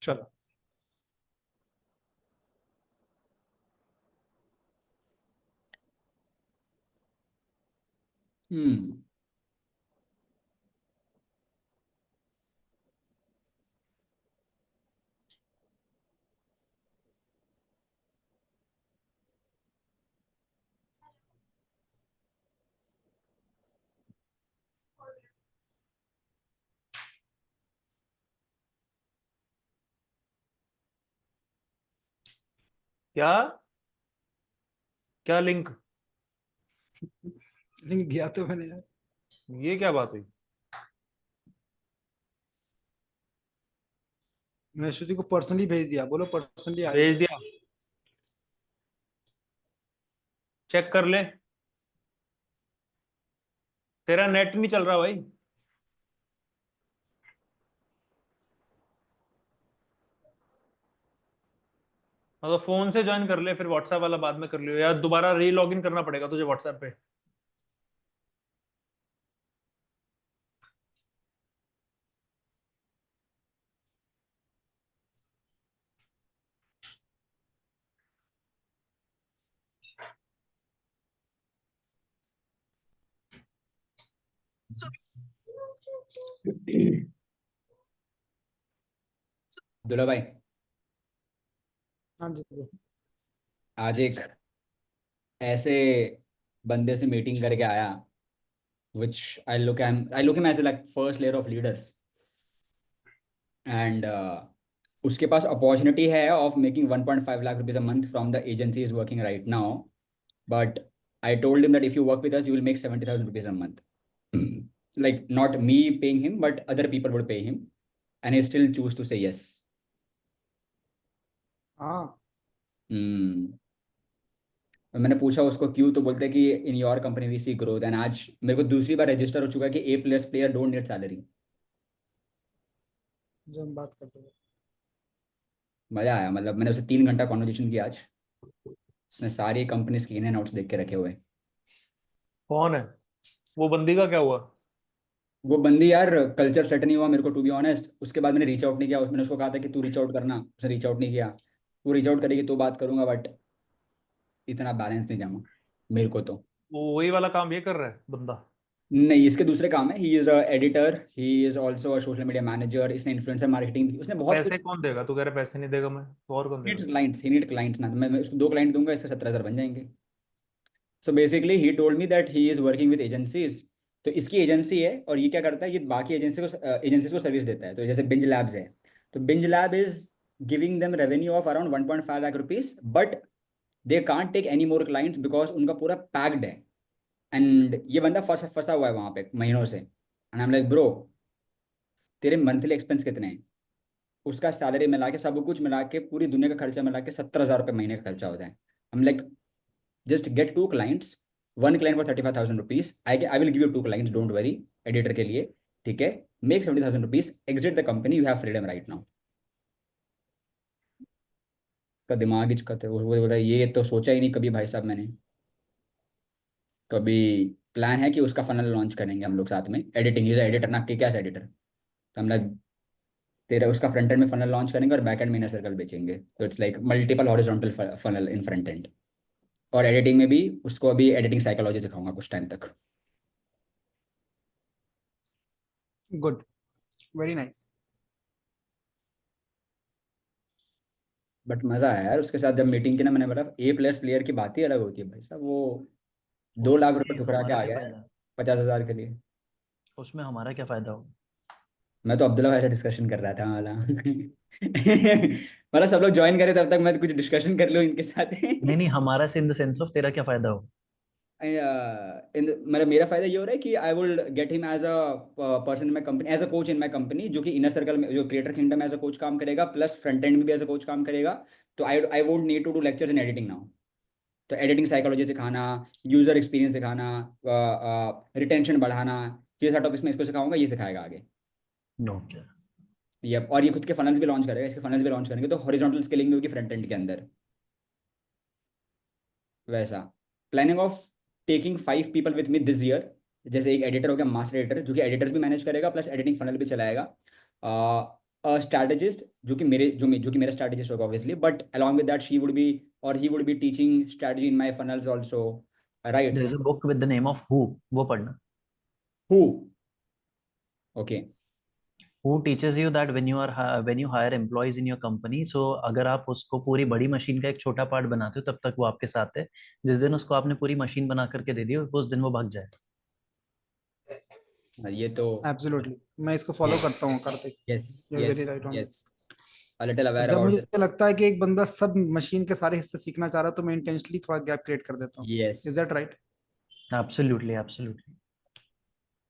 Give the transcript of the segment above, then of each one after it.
चलो। हम्म। क्या? क्या लिंक? लिंक दिया तो मैंने यार। ये क्या बात हुई? मैं श्रुति को पर्सनली भेज दिया, बोलो पर्सनली आ भेज गया। दिया? चेक कर ले। तेरा नेट नहीं चल रहा भाई। मतलब फोन से ज्वाइन कर ले, फिर व्हाट्सएप वाला बाद में कर लियो, या दोबारा री लॉग इन करना पड़ेगा तुझे व्हाट्सएप पे। दुला भाई, हाँ जी जी। आज एक ऐसे बंदे से मीटिंग करके आया, which I look him as like first layer of leaders, and उसके पास अपॉर्चुनिटी है of making 1.5 lakh rupees a month from the agency is working right now, but I told him that if you work with us you will make 70,000 rupees a month, like not me paying him but other people would pay him, and he still choose to say yes. हाँ। हम्म। और मैंने पूछा उसको क्यों, तो बोलते हैं कि in your company we see growth, and आज मेरे को दूसरी बार रजिस्टर हो चुका है कि A plus player don't need salary. जो हम बात करते थे। मजा आया, मतलब मैंने उससे 3 घंटा कॉन्वर्जेशन किया आज। उसने सारी कंपनीज के इन एंड आउट्स देख के रखे हुए हैं। कौन है? वो बंदी का क्या हुआ? वो बंदी यार, कल्चर सेट नहीं हुआ मेरे को टू बी ऑनेस्ट। उसके बाद मैंने रीच आउट नहीं किया, मैंने उसको कहा था कि तू रीच आउट करना, उसने रीच आउट नहीं किया। वो रीच आउट करेगी तो बात करूंगा, बट इतना बैलेंस नहीं जमा मेरे को तो। वो वही वाला काम ये कर रहा है बंदा? नहीं, इसके दूसरे काम है। He is a editor, he is also a social media manager, इसने इन्फ्लुएंसर मार्केटिंग, उसने तो बहुत पैसे कुछ। कौन देगा? तू कह रहा है पैसे नहीं देगा, मैं तो और कौन नीड देगा? क्लाइंट्स, ही नीड क्लाइंट्स ना, मैं उसको 2 क्लाइंट दूंगा, इसके 17,000 बन जाएंगे। So basically he told me that he is working with agencies. तो इसकी एजेंसी है, और ये क्या करता है, ये बाकी एजेंसीज को सर्विस देता है। तो जैसे बिंज लैब्स है, तो Binge Lab is giving them revenue of around 1.5 lakh rupees, but they can't take any more clients because उनका पूरा पैक्ड है। एंड ये बंदा फंसा फंसा हुआ है वहां पे महीनों से। And I am like bro, तेरे मंथली एक्सपेंस कितने हैं? उसका सैलरी मिला के, सब कुछ मिला के, पूरी दुनिया का खर्चा मिला के 17,000 रुपये महीने का खर्चा होता है। हम like, just get 2 clients, 1 client for 35,000 rupees, I will give you 2 clients, don't worry. Editor के लिए, ठीक है। Make 70,000 rupees, exit the company, you have freedom right now. का दिमाग ही चुका, वो बोल रहा है ये तो सोचा ही नहीं कभी भाई साहब मैंने। कभी प्लान है कि उसका फनल लॉन्च करेंगे हम लोग साथ में। एडिटिंग इज एडिटर ना, कि क्या एडिटर। तो हम लोग तेरा उसका फ्रंट एंड में फनल लॉन्च करेंगे और बैक एंड में इनर सर्कल बेचेंगे। तो it's like multiple horizontal funnel in front end. और एडिटिंग में भी उसको अभी एडिटिंग साइकोलॉजी सिखाऊंगा कुछ टाइम तक। गुड। Very nice. बट मजा आया यार उसके साथ जब मीटिंग की ना। मैंने बोला ए प्लस प्लेयर की बात ही अलग होती है भाई साहब। वो 2 लाख रुपए उसमें ठुकरा के हमारा आ क्या गया है फायदा? 50,000 के लिए। उसमें हमारा क्या फायदा होगा? मैं तो अब्दुल्ला भाई से डिस्कशन कर रहा था वाला। मतलब सब लोग ज्वाइन करे तब तक मैं कुछ डिस्कशन कर लूँ इनके साथ। नहीं नहीं, हमारा से इन द सेंस ऑफ तेरा क्या फायदा होगा? मतलब मेरा फायदा ये हो रहा है कि I will get him as a person in my company, as a coach in my company, जो कि इनर सर्कल में, जो creator kingdom as a coach काम करेगा, प्लस फ्रंट एंड में भी एज अ कोच काम करेगा। तो I won't need to do lectures in editing now. तो एडिटिंग साइकोलॉजी सिखाना, यूजर एक्सपीरियंस सिखाना, रिटेंशन बढ़ाना, ये सारा टॉपिक्स में इसको सिखाऊंगा, ये सिखाएगा आगे। ओके। ये और ये खुद के फनल्स भी लॉन्च करेगा, इसके फनल्स भी लॉन्च करेंगे, तो हॉरिजॉन्टल स्केलिंग भी होगी फ्रंट एंड के अंदर। वैसा planning of taking 5 people with me this year. जैसे एक एडिटर हो गया, मास्टर एडिटर, जो कि एडिटर्स भी मैनेज करेगा, प्लस एडिटिंग फनल भी चलाएगा। strategist जो कि मेरा strategist होगा obviously, but along with that she would be or he would be teaching strategy in my funnels also, right? There is a book with the name of Who, वो पढ़ना. Who? Okay. Who teaches you that when you hire employees in your company, so अगर आप उसको पूरी बड़ी machine का एक छोटा पार्ट बनाते हो तब तक वो आपके साथ है. जिस दिन उसको आपने पूरी मशीन बना करके दे दी उस दिन वो भाग जाए. ये तो एब्सोल्युटली मैं इसको फॉलो करता हूँ Kartik. yes, You're yes, very right on yes. A little aware जब about मुझे it. लगता है कि एक बंदा सब मशीन के सारे हिस्से सीखना चाह रहा है तो मैं इंटेंशनली थोड़ा गैप क्रिएट कर देता हूँ. Yes. Is that right? Absolutely, absolutely.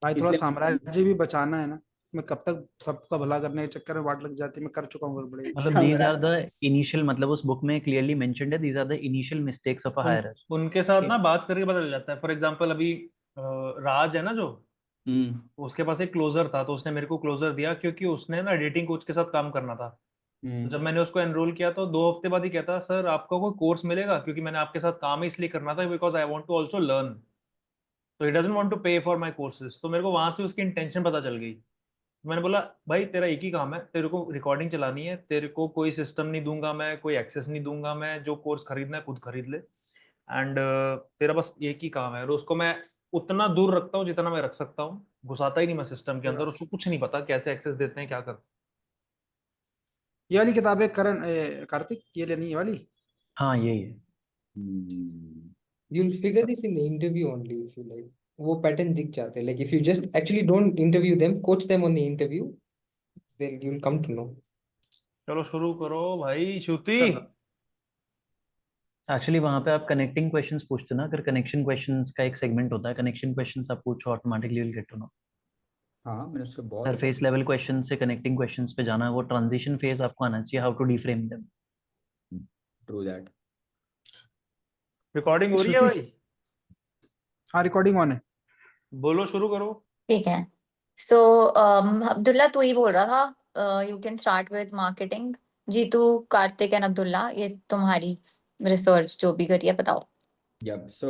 भाई थोड़ा इसलिए साम्राज्य भी बचाना है ना. मैं कब तक सबका भला करने के चक्कर में वाट लग जाती है. मैं कर चुका हूँ बड़े. मतलब these are the initial, मतलब उस बुक में clearly mentioned है, these are the initial mistakes of a hirer. उनके साथ Okay. ना बात करके पता चल जाता है. फॉर एग्जांपल अभी राज है ना जो, उसके पास एक क्लोजर था, तो उसने मेरे को क्लोजर दिया क्योंकि उसने ना डेटिंग कोच के साथ काम करना था. तो जब मैंने उसको एनरोल किया तो 2 हफ्ते बाद ही कहता, सर आपको कोई कोर्स मिलेगा, क्योंकि मैंने आपके साथ काम ही इसलिए करना था because I want to also learn, तो he doesn't want to pay for my courses. तो मेरे को वहां से उसकी इंटेंशन पता चल गई. मैंने बोला भाई तेरा एक ही काम है, तेरे को रिकॉर्डिंग चलानी है, तेरे को कोई सिस्टम नहीं दूंगा मैं, कोई एक्सेस नहीं दूंगा मैं, जो कोर्स खरीदना है खुद खरीद ले, एंड तेरा बस एक ही काम है. और उसको मैं उतना दूर रखता हूँ जितना मैं रख सकता हूँ, घुसाता ही नहीं मैं सिस्टम के अंदर. उसको कुछ नहीं पता कैसे एक्सेस देते हैं, क्या करते ये वाली किताबें करण कार्तिक ये लेनी है वाली. हाँ यही है. You'll figure this in the interview only if you like. वो पैटर्न दिख जाते हैं. Like if you just actually don't interview them, coach them on the interview, then you'll come to know. चलो शुरू करो भाई. श्रुति एक्चुअली वहां पे आप कनेक्टिंग क्वेश्चंस पूछते ना, अगर कनेक्शन क्वेश्चंस का एक सेगमेंट होता है, कनेक्शन क्वेश्चंस आप पूछो, automatically will get to know. हाँ मैंने उसको बहुत सरफेस लेवल क्वेश्चन से कनेक्टिंग क्वेश्चंस पे जाना, वो ट्रांजिशन फेज आपको आना चाहिए, how to deframe them. True that. Recording हो रही है श्रुति? भाई? हाँ रिकॉर्डिंग ऑन है. बोलो शुरू करो. ठीक है. सो अब्दुल्ला तू ही बोल रहा था, you can start with marketing. Jeetu, Kartik and Abdullah, ये तुम्हारी रिसर्च जो भी करी है बताओ. Yep. So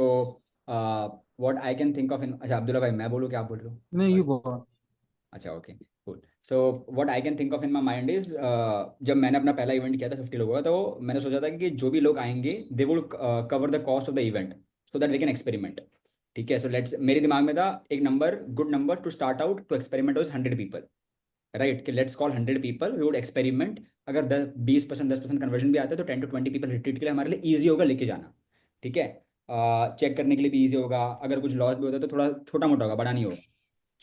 what I can think of in अच्छा अब्दुल्ला भाई मैं बोलूँ क्या आप बोल रहे हो? नहीं यू गो. अच्छा okay good. So what I can think of in my mind is जब मैंने अपना पहला इवेंट किया था 50 लोगों का, तो मैंने सोचा था कि जो भी लोग आएंगे they would cover the cost of the event so that we can experiment. ठीक है. सो लेट्स मेरे दिमाग में था एक number, good number to start out to experiment was 100 people, right? कि let's call 100 people, we would experiment. अगर 20% 10% conversion भी आता है तो 10 to 20 पीपल रिट्रीट के लिए हमारे लिए ईजी होगा लेके जाना. ठीक है. चेक करने के लिए भी ईजी होगा. अगर कुछ लॉस भी होता है तो थोड़ा छोटा मोटा होगा, बड़ा नहीं होगा.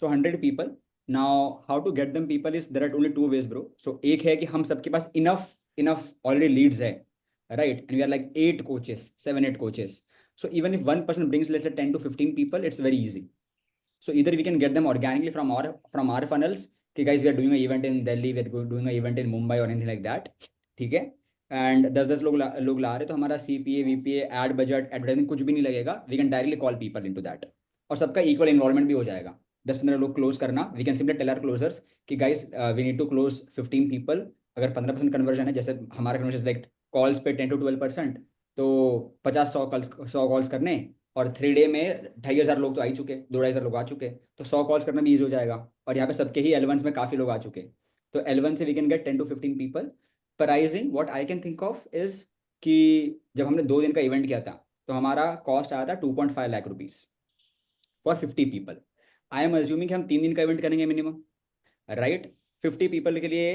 सो 100 people. Now, how to get them people is there are only two ways, bro. So एक है कि हम सबके पास enough already leads है, right? And we are like 8 coaches, 7-8 coaches. So even if one person brings let's say 10 to 15 people, it's very easy. So either we can get them organically from our funnels. कि guys, we are doing an event in Delhi, we are doing an event in Mumbai or anything like that. ठीक है. And 10 लोग ला रहे तो हमारा CPA, VPA, ad budget, advertising कुछ भी नहीं लगेगा. We can directly call people into that. और सबका equal involvement भी हो जाएगा. 10-15 लोग क्लोज करना. We can simply tell our closers कि guys we need to close 15 people. अगर 15% कन्वर्जन है, जैसे हमारा कन्वर्जन लाइक कॉल्स पे 10 to 12%, तो 50-100 कॉल्स करने, और 3 डे में 2500 लोग तो आ ही चुके, 2-2500 लोग आ चुके, तो 100 कॉल्स करना भी ईजी हो जाएगा. और यहाँ पे सबके ही L1s में काफ़ी लोग आ चुके, तो L1 से we can get 10 to 15 people. Pricing what I can think of is कि जब हमने 2 दिन का इवेंट किया था तो हमारा कॉस्ट आया था 2.5 lakh rupees for 50 people. I am assuming कि हम 3 दिन का इवेंट करेंगे मिनिमम, राइट? 50 पीपल के लिए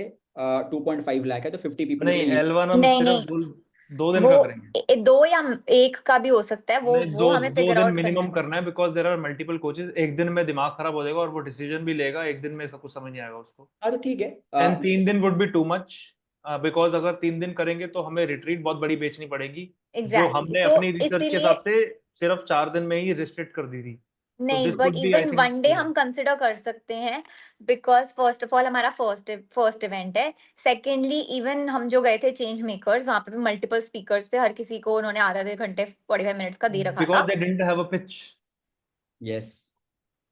2.5 लाख है, तो 50 पीपल नहीं, के लिए L1 हम नहीं, सिर्फ नहीं. 2 दिन वो का करेंगे. 2 या 1 का भी हो सकता है. वो नहीं, वो हमें 2 फिगर दिन आउट करना मिनिमम है. करना है because there are multiple coaches. एक दिन में दिमाग खराब हो जाएगा और वो डिसीजन भी लेगा, एक दिन में सब कुछ समझ नहीं आएगा उसको. हाँ तो ठीक है. एंड 3 दिन would be too much because अगर 3 दिन करेंगे तो हमें रिट्रीट बहुत बड़ी बेचनी पड़ेगी, जो एग्जैक्टली. हमने सो अपनी रिसर्च के इसीलिए हिसाब से सिर्फ 4 दिन में ही रिस्ट्रिक्ट कर दी थी. नहीं, this but could be, I even think, 1 day हम कंसिडर कर सकते हैं बिकॉज फर्स्ट ऑफ ऑल हमारा फर्स्ट इवेंट है. सेकेंडली इवन हम जो गए थे चेंज मेकर्स, वहां पे भी मल्टीपल स्पीकर्स थे, हर किसी को उन्होंने आधे घंटे 45 मिनट्स का दे रखा बिकॉज था. They didn't have a pitch. Yes.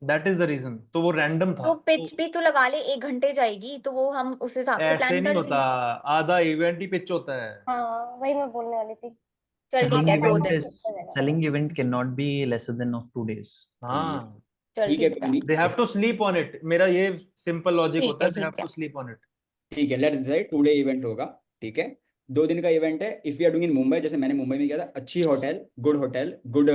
That is the reason. तो वो रैंडम था. तो पिच भी तो लगा ले, 1 घंटे जाएगी, तो वो हम उस हिसाब से ऐसे प्लान नहीं कर होता, लेंगे. आधा इवेंट ही पिच होता है. हाँ वही मैं बोलने वाली थी. चल ठीक है, 2 दिन. Selling event cannot be lesser than of 2 days. हाँ, चल ठीक है, ठीक कोई है. नहीं. They have to sleep on it. मेरा ये सिंपल लॉजिक ठीक होता है, है, दे हैव ठीक है. To sleep on it. ठीक है, लेट्स डिसाइड 2 डे इवेंट होगा, ठीक है, 2 दिन का इवेंट है। If you are doing in Mumbai, जैसे मैंने मुंबई में किया था, अच्छी hotel, good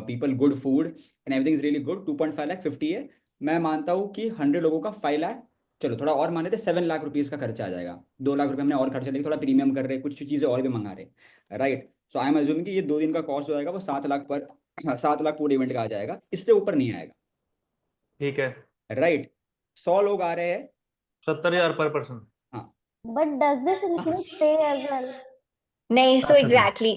people, good food and everything is really good, 2.5 lakh 50 है। मैं मानता हूँ कि 100 लोगों का 5 लाख, चलो थोड़ा और माने थे 7 लाख रुपीज का खर्चा आ जाएगा। 2 लाख रुपए हमने और खर्चा लेके थोड़ा प्रीमियम कर रहे, कुछ चीजें और भी मंगा रहे, right. So I am assuming कि ये 2 दिन का कॉस्ट जो आएगा वो 7 लाख पर 7 लाख पूरे इवेंट का आ जाएगा, इससे ऊपर नहीं आएगा, ठीक है, राइट। 100 लोग आ रहे हैं, 70,000 पर person. But does this include stay as well? नहीं, सो अच्छा, एग्जैक्टली,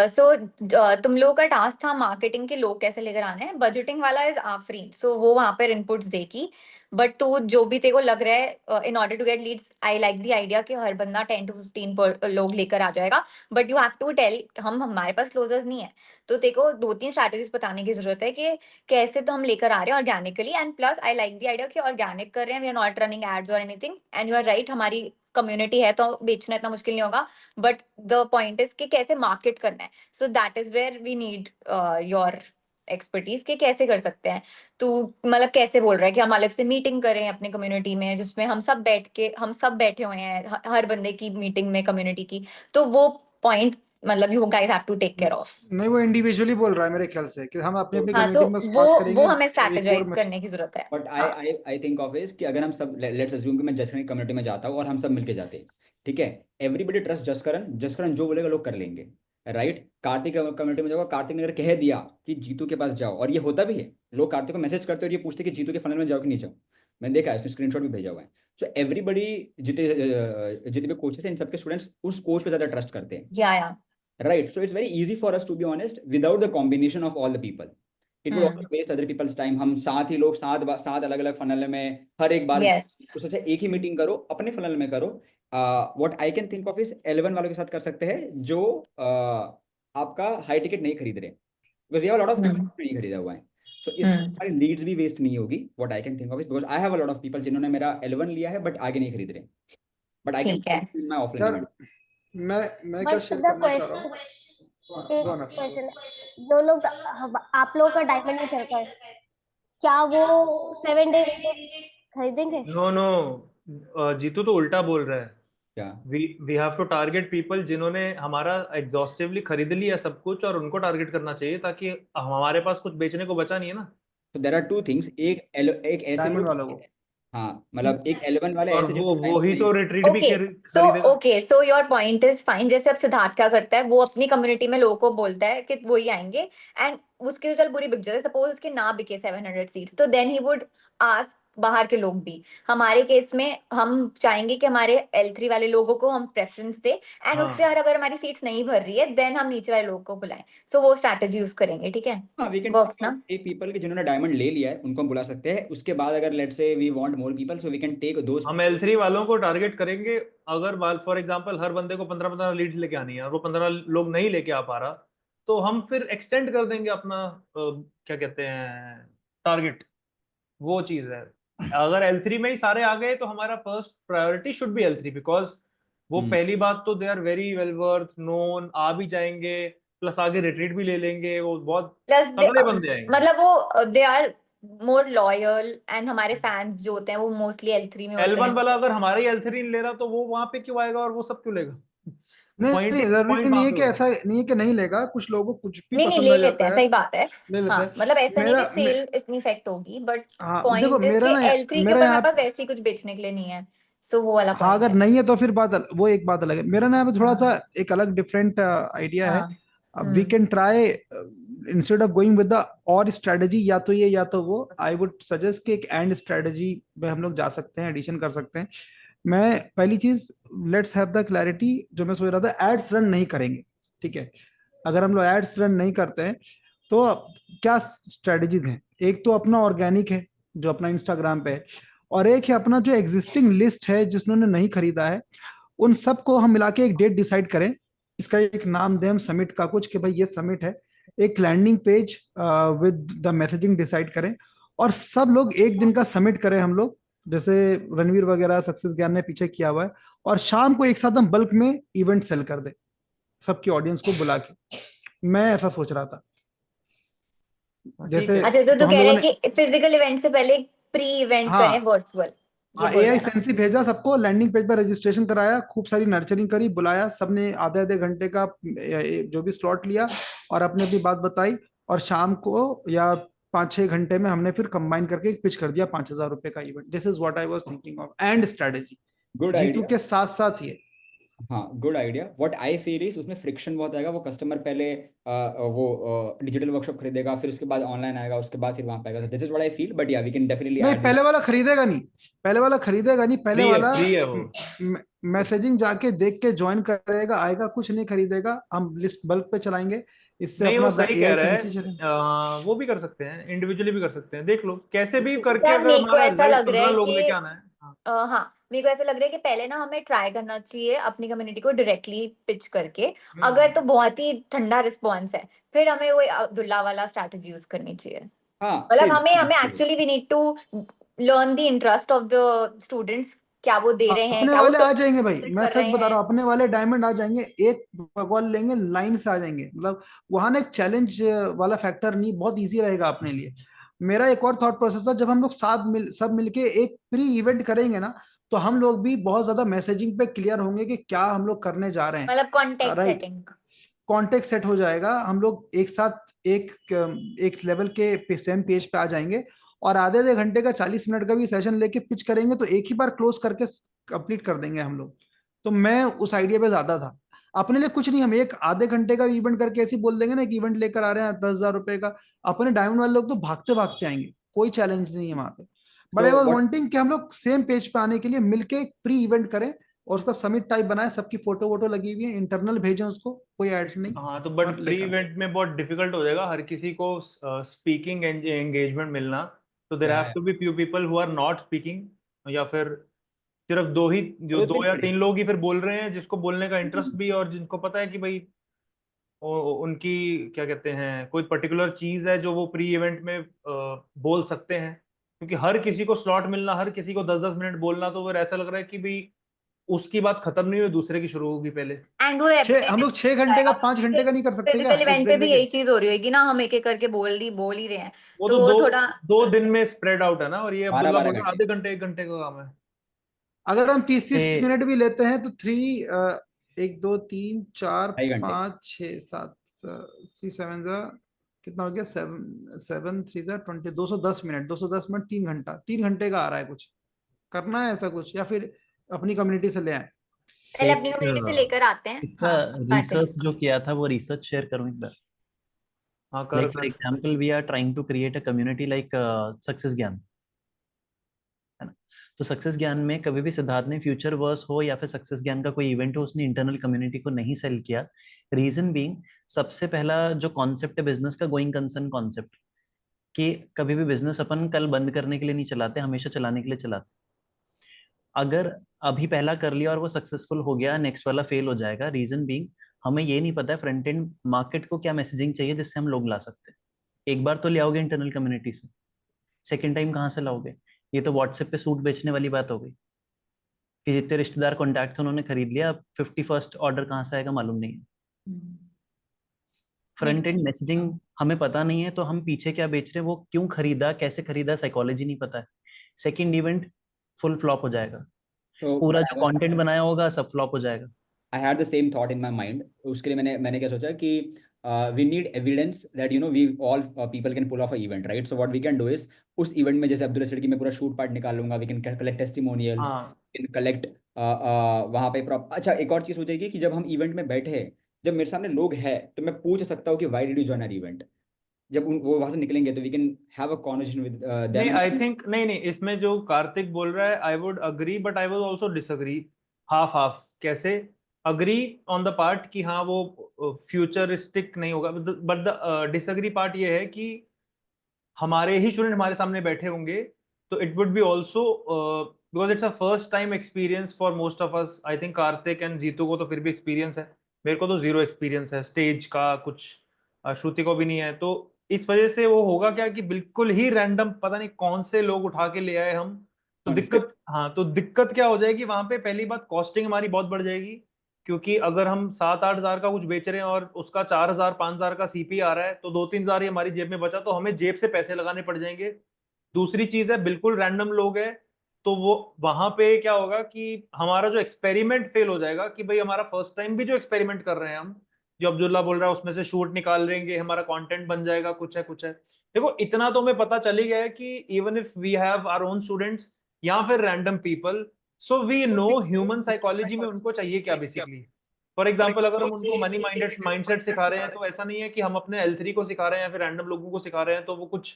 सो तुम लोगों का टास्क था मार्केटिंग के लोग कैसे लेकर आने हैं, बजटिंग वाला इज आफरीन, सो वो वहां पर इनपुट्स देगी। बट तू जो भी तेरे को लग रहा है in order to get leads, I like the idea कि हर बंदा 10 to 15 लोग लेकर आ जाएगा, but you have to tell, हमारे पास क्लोजर्स नहीं है, तो तेरे को 2-3 स्ट्रैटेजीज बताने की जरूरत है कि कैसे तो हम लेकर आ रहे हैं organically. And plus I like the idea कि ऑर्गेनिक कर रहे हैं, we are not running ads और anything, and you are right, हमारी कम्युनिटी है तो बेचना इतना मुश्किल नहीं होगा, बट द पॉइंट इज कि कैसे मार्केट करना है। So that is where we need your expertise कि कैसे कर सकते हैं। तू मतलब कैसे बोल रहा है कि हम अलग से मीटिंग करें अपने कम्युनिटी में, जिसमें हम सब बैठे हुए हैं, हर बंदे की मीटिंग में कम्युनिटी की, तो वो पॉइंट मतलब you guys have to take care of. नहीं, वो इंडिविजुअली बोल रहा है मेरे ख्याल से कि हम अपनी अपनी हाँ, कम्युनिटी में बस बात करेंगे। वो हमें एक स्ट्रैटेजाइज और करने की जरूरत है। But I think of is कि अगर हम सब, लेट्स अज्यूम कि मैं जसकरण कम्युनिटी में जाता हूँ और हम सब मिलके जाते हैं, ठीक है, एवरीबडी ट्रस्ट जसकरण जो बोलेगा लोग कर लेंगे, राइट। कार्तिक कम्युनिटी में जाओगा, कार्तिक ने अगर कह दिया कि जीतू के पास जाओ, और ये होता भी है, लोग कार्तिक को मैसेज करते और ये पूछते कि जीतू के फनल में जाओ कि नहीं जाओ, मैंने देखा है, इसमें स्क्रीनशॉट भी भेजा हुआ है। सो एवरीबडी, जितने भी कोचेस हैं, इन सबके स्टूडेंट्स उस कोच पे ज्यादा ट्रस्ट करते हैं, या right? So it's very easy for us, to be honest, without the combination of all the people. It would also waste other people's time. हम 7 ही लोग 7 अलग अलग फनल में हर एक बार, यस, तो सोचा एक ही मीटिंग करो, अपने फनल में करो। What I can think of is L1 वालों के साथ कर सकते हैं जो आपका हाई टिकट नहीं खरीद रहे, because we have lot of people नहीं खरीदा हुआ है, सो इस हमारी लीड्स भी वेस्ट नहीं होगी। What I can think of is, because I have a lot of people जिन्होंने मेरा L1 लिया है बट आगे नहीं खरीद रहे, बट आई ठीक है। कैन माय ऑफलाइन यार, इवेंट। मैं क्या But शेयर the करना चाह रहा हूँ। एक go on, क्वेश्चन, जो लोग आप लोगों का डायमंड में चलता है, क्या वो 7 डे खरीदेंगे? नो, जीतू तो उल्टा बोल रहा है। क्या? We have to target people जिन्होंने हमारा एग्जॉस्टिवली खरीद लिया सब कुछ, और उनको टारगेट करना चाहिए, ताकि हमारे पास कुछ बेचने को बचा नहीं है ना। तो देयर आर 2 थिंग्स, एक ऐसे डायमंड लोग, वालों को। हाँ, मतलब एक L1 वाले और ऐसे वो ही तो रिट्रीट भी ओके, खरीदेगा। So your point is fine. जैसे अब सिद्धार्थ क्या करता है, वो अपनी कम्युनिटी में लोगों को बोलता है कि वो ही आएंगे, एंड उसकी चल बुरी बिक जाए, सपोज उसके ना बिके 700 सीट्स, तो देन ही वुड आस्क बाहर के लोग भी। हमारे केस में हम चाहेंगे कि हमारे L3 वाले लोगों को हम प्रेफरेंस दे, एंड उससे अगर हमारी सीट्स नहीं भर रही है, देन हम नीचे वाले लोगों को बुलाएं। सो वो स्ट्रैटेजी यूज करेंगे, ठीक है, हाँ, वी कैन वर्क्स ना। टेक पीपल के जिन्होंने डायमंड ले लिया है, उनको हम बुला सकते हैं। उसके बाद अगर let's say we want more people, so we can take those. हम L3 वालों को टारगेट करेंगे। अगर फॉर एग्जांपल हर बंदे को 15-15 लीड्स लेके आनी है और वो 15 लोग नहीं लेके आ पा रहा, तो हम फिर एक्सटेंड कर देंगे अपना क्या कहते हैं टारगेट। वो चीज है। अगर L3 में ही सारे आ गए तो हमारा first priority should be L3, because वो पहली बात तो they are very well worth known, आ भी जाएंगे, प्लस आगे रिट्रीट भी ले लेंगे, वो बहुत तगड़े बंदे आएंगे। मतलब वो they are more loyal, and हमारे फैंस जो होते हैं वो मोस्टली L3 में होते L1 हैं। वाला अगर हमारा ही L3 नहीं ले रहा तो वो वहां पे क्यों आएगा और वो सब क्यों लेगा? नहीं, जरूरी नहीं है कि ऐसा नहीं है कि नहीं लेगा, कुछ लोगों को कुछ भी नहीं पसंद ले आ लेते जाता हैं, है, सही बात है। ले लेते हाँ, हैं। मतलब ऐसा नहीं मेरा कि सेल इतनी इफेक्ट होगी, बट देखो पॉइंट इज मेरा कि ना, L3 के मेरा ऊपर यहाँ मेरे पास वैसे ही कुछ बेचने के लिए नहीं है, सो वो वाला हाँ, पॉइंट अगर है। नहीं है तो फिर वो एक बात अलग है। मेरा ना यहाँ पे थोड़ा सा एक अलग डिफरेंट आइडिया है। We can try, instead of going with the और स्ट्रेटजी, या तो ये या तो वो, आई वुड सजेस्ट कि एक एंड स्ट्रेटजी में हम लोग जा सकते हैं, एडिशन कर सकते हैं। मैं पहली चीज, लेट्स हैव द क्लैरिटी, जो मैं सोच रहा था, एड्स रन नहीं करेंगे, ठीक है। अगर हम लोग एड्स रन नहीं करते हैं तो क्या स्ट्रेटजीज हैं? एक तो अपना ऑर्गेनिक है जो अपना इंस्टाग्राम पे है, और एक है अपना जो एग्जिस्टिंग लिस्ट है जिन्होंने नहीं खरीदा है, उन सबको हम मिला के एक डेट डिसाइड करें। इसका एक नाम दें हम समिट का कुछ, कि भाई ये समिट है। एक landing page with the messaging decide करें, और सब लोग एक दिन का समिट करें हम लोग, जैसे रणवीर वगैरह सक्सेस ज्ञान ने पीछे किया हुआ है, और शाम को एक साथ हम बल्क में इवेंट सेल कर दें सबकी ऑडियंस को बुला के। मैं ऐसा सोच रहा था। जैसे अच्छा, तो हम कह रहे लोगों हैं ने, कि फिजिकल इवेंट से पहले प्री इवेंट हाँ करें वर्चुअल। ये हाँ, बोल AI देना। सेंसी भेजा सबको, लैंडिंग पेज पर रजिस्ट्रेशन कराया, खूब सारी नर्चरिंग करी, बुलाया, सबने आधे आधे घंटे का जो भी स्लॉट लिया और अपनी अपनी बात बताई, और शाम को या 5-6 घंटे में हमने फिर कंबाइन करके पिच कर दिया 5,000 रुपए का event. This is what I was thinking of and strategy, good Jeetu idea. के साथ साथ ये। हाँ, good idea. What I feel is उसमें फ्रिक्शन बहुत आएगा। वो कस्टमर पहले वो डिजिटल वर्कशॉप खरीदेगा, फिर उसके बाद ऑनलाइन आएगा, उसके बाद फिर वहां पे आएगा। This is what I feel, but या वी कैन डेफिनेटली नहीं, ऐड दिस। पहले वाला खरीदेगा नहीं, पहले वाला खरीदेगा नहीं, पहले वाला फ्री है वो। मैसेजिंग जाके देख के ज्वाइन करेगा, आएगा, कुछ नहीं खरीदेगा, हम लिस्ट बल्क पे चलाएंगे, इससे नहीं, वो अपना सही कह AI रहा है। सेंसी चले। वो भी कर सकते हैं, इंडिविजुअली भी कर सकते हैं, देख लो कैसे भी करके, यार अगर मेरे को हमारा ऐसा रिजल्ट लग रहा 15 है लोग कि लेके आना है। हाँ। हाँ, मेरे को ऐसा लग रहा है कि पहले ना हमें ट्राई करना चाहिए अपनी कम्युनिटी को डायरेक्टली पिच करके। अगर तो बहुत ही ठंडा रिस्पॉन्स है, फिर हमें वो अब्दुल्ला वाला स्ट्रैटेजी यूज करनी चाहिए। हाँ, मतलब सेम। हमें हमें actually we need to learn the interest of the students, क्या वो दे रहे हैं, अपने क्या वो वाले आ जाएंगे भाई, सपोर्ट मैं कर सच रहे बता हैं। रहा हूँ, अपने वाले डायमंड आ जाएंगे, एक बकॉल लेंगे, लाइन से आ जाएंगे। मतलब वहां ना एक चैलेंज वाला फैक्टर नहीं, बहुत इजी रहेगा अपने लिए। मेरा एक और थॉट प्रोसेस था, जब हम लोग सब मिलके एक प्री इवेंट करेंगे ना, तो हम लोग भी बहुत ज्यादा मैसेजिंग पे क्लियर होंगे कि क्या हम लोग करने जा रहे मतलब हैं, context right. Setting. Context set हो जाएगा, हम लोग एक साथ एक एक लेवल के सेम पेज पे आ जाएंगे, और आधे आधे घंटे का 40 मिनट का भी सेशन लेके पिच करेंगे तो एक ही बार क्लोज करके कंप्लीट कर देंगे हम लोग। तो मैं उस आइडिया पे ज्यादा था। अपने लिए कुछ नहीं, हम एक आधे घंटे का इवेंट करके ऐसे ही बोल देंगे ना कि इवेंट लेकर आ रहे हैं 10,000 रुपए का, अपने डायमंड वाले लोग तो भागते भागते आएंगे, कोई चैलेंज नहीं है वहां पे। बट तो आई वॉज व्हाट वॉन्टिंग कि हम लोग सेम पेज पे आने के लिए मिलके एक प्री इवेंट करें, और उसका समिट टाइप बनाए, सबकी फोटो वोटो लगी हुई है, इंटरनल भेजें उसको, कोई एड्स नहीं, हाँ, तो बट और प्री लेकर। इवेंट में बहुत डिफिकल्ट हो जाएगा हर किसी को स्पीकिंग एंगेजमेंट मिलना। तो there have to be few people who are not speaking, या फिर सिर्फ जो दो या तीन लोग ही फिर बोल रहे हैं, जिसको बोलने का इंटरेस्ट भी, और जिनको पता है कि भाई उनकी क्या कहते हैं, कोई पर्टिकुलर चीज है जो वो प्री इवेंट में बोल सकते हैं। क्योंकि हर किसी को स्लॉट मिलना, हर किसी को 10-10 मिनट बोलना, तो फिर ऐसा लग रहा है कि भाई उसकी बात खत्म नहीं हुई, दूसरे की शुरू होगी पहले। एंड वो हम लोग रेपिटेटिव 6 घंटे का 5 घंटे का नहीं कर सकते क्या, फिजिकल एक इवेंट पे दिन भी लेके? यही चीज हो रही होगी ना, हम एक एक करके बोल ही रहे हैं, वो तो तो दो थोड़ा। 2 दिन में स्प्रेड आउट है ना, और ये बारह अब्दुल्ला बारह बोल रहा है घंटे आधे घंटे 1 घंटे का काम है। अगर हम 30-30 ए, मिनट भी लेते हैं तो 1 2 3 4 2.5 घंटे 5 6 7 6 7 कितना हो गया, 7 7 3 20, 210 मिनट, 210 मिनट 3 घंटा, 3 घंटे का आ रहा है। कुछ करना है ऐसा कुछ, या फिर अपनी कम्युनिटी से ले आए? पहले अपनी एक कम्युनिटी से लेकर आते हैं। इसका हाँ, रिसर्च आर्टिस्ट। जो किया था वो रिसर्च शेयर करूं एक बार। हाँ, कर लाइक फॉर कर। Example we are trying to create a community like success Gyan, है ना। तो सक्सेस ज्ञान में कभी भी सिद्धार्थ ने फ्यूचर वर्स हो या फिर सक्सेस ज्ञान का कोई इवेंट हो, उसने इंटरनल कम्युनिटी को नहीं सेल किया। रीजन बीइंग, सबसे पहला जो कॉन्सेप्ट है बिजनेस का, गोइंग कंसर्न कॉन्सेप्ट, कि कभी भी बिजनेस अपन कल बंद करने के लिए नहीं चलाते, हमेशा चलाने के लिए चलाते। अगर अभी पहला कर लिया और वो सक्सेसफुल हो गया, नेक्स्ट वाला फेल हो जाएगा। रीजन बीइंग, हमें ये नहीं पता है फ्रंट एंड मार्केट को क्या मैसेजिंग चाहिए जिससे हम लोग ला सकते हैं। एक बार तो ले आओगे इंटरनल कम्युनिटी से, सेकेंड टाइम कहाँ से लाओगे? ये तो व्हाट्सएप पे सूट बेचने वाली बात हो गई कि जितने रिश्तेदार कॉन्टैक्ट थे उन्होंने खरीद लिया, अब 51st ऑर्डर कहाँ से आएगा मालूम नहीं है। फ्रंट एंड मैसेजिंग हमें पता नहीं है, तो हम पीछे क्या बेच रहे हैं, वो क्यों खरीदा, कैसे खरीदा, साइकोलॉजी नहीं पता है, सेकेंड इवेंट फुल फ्लॉप हो जाएगा। तो पूरा जो कंटेंट बनाया होगा सब फ्लॉप हो जाएगा। I had the same thought in my mind. उसके लिए मैंने क्या सोचा कि we need evidence that we all people can pull off a event, right. So what we can do is, उस इवेंट में जैसे अब्दुल रशीद की मैं पूरा शूट पार्ट निकाल लूंगा, वी कैन कलेक्ट टेस्टिमोनियल्स, हाँ, कैन कलेक्ट वहाँ पे अच्छा, एक और चीज़ हो जाएगी कि जब हम इवेंट में बैठे हैं, जब मेरे सामने लोग हैं, तो मैं पूछ सकता हूँ कि why did you join our event. जब वो वहां से निकलेंगे तो we can have a conversation with नहीं, देम आई एंड। थिंक नहीं नहीं, इसमें जो कार्तिक बोल रहा है I would agree, but I would also disagree. Half half कैसे? अग्री ऑन द पार्ट कि हाँ वो फ्यूचरिस्टिक नहीं होगा, बट द डिसअग्री पार्ट ये है कि हमारे ही स्टूडेंट हमारे सामने बैठे होंगे, तो it would be also, because it's a first time experience for most of us. I think Kartik and Jeetu को तो फिर भी एक्सपीरियंस है, मेरे को तो जीरो एक्सपीरियंस है स्टेज का कुछ, श्रुति को भी नहीं है। तो इस वजह से वो होगा क्या कि बिल्कुल ही रैंडम, पता नहीं कौन से लोग उठा के ले आए हम। तो दिक्कत, हाँ, तो दिक्कत क्या हो जाएगी वहां पे, पहली बात कॉस्टिंग हमारी बहुत बढ़ जाएगी। क्योंकि अगर हम 7-8 हजार का कुछ बेच रहे हैं और उसका 4,000-5,000 का सीपी आ रहा है, तो 2-3 हजार ही हमारी जेब में बचा, तो हमें जेब से पैसे लगाने पड़ जाएंगे। दूसरी चीज है, बिल्कुल रैंडम लोग हैं, तो वो वहां पे क्या होगा कि हमारा जो एक्सपेरिमेंट फेल हो जाएगा कि भाई हमारा फर्स्ट टाइम भी जो एक्सपेरिमेंट कर रहे हैं हम, जो अब्दुल्ला बोल रहा है उसमें से शूट निकाल लेंगे, हमारा कंटेंट बन जाएगा, कुछ है। देखो इतना तो हमें पता चल ही गया है कि even if we have our own students या फिर random people, so we know human psychology में उनको चाहिए क्या बेसिकली। फॉर एग्जाम्पल अगर हम उनको मनी माइंडेड माइंडसेट सिखा रहे हैं तो ऐसा नहीं है कि हम अपने L3 को सिखा रहे हैं या फिर रैंडम लोगों को सिखा रहे हैं तो वो कुछ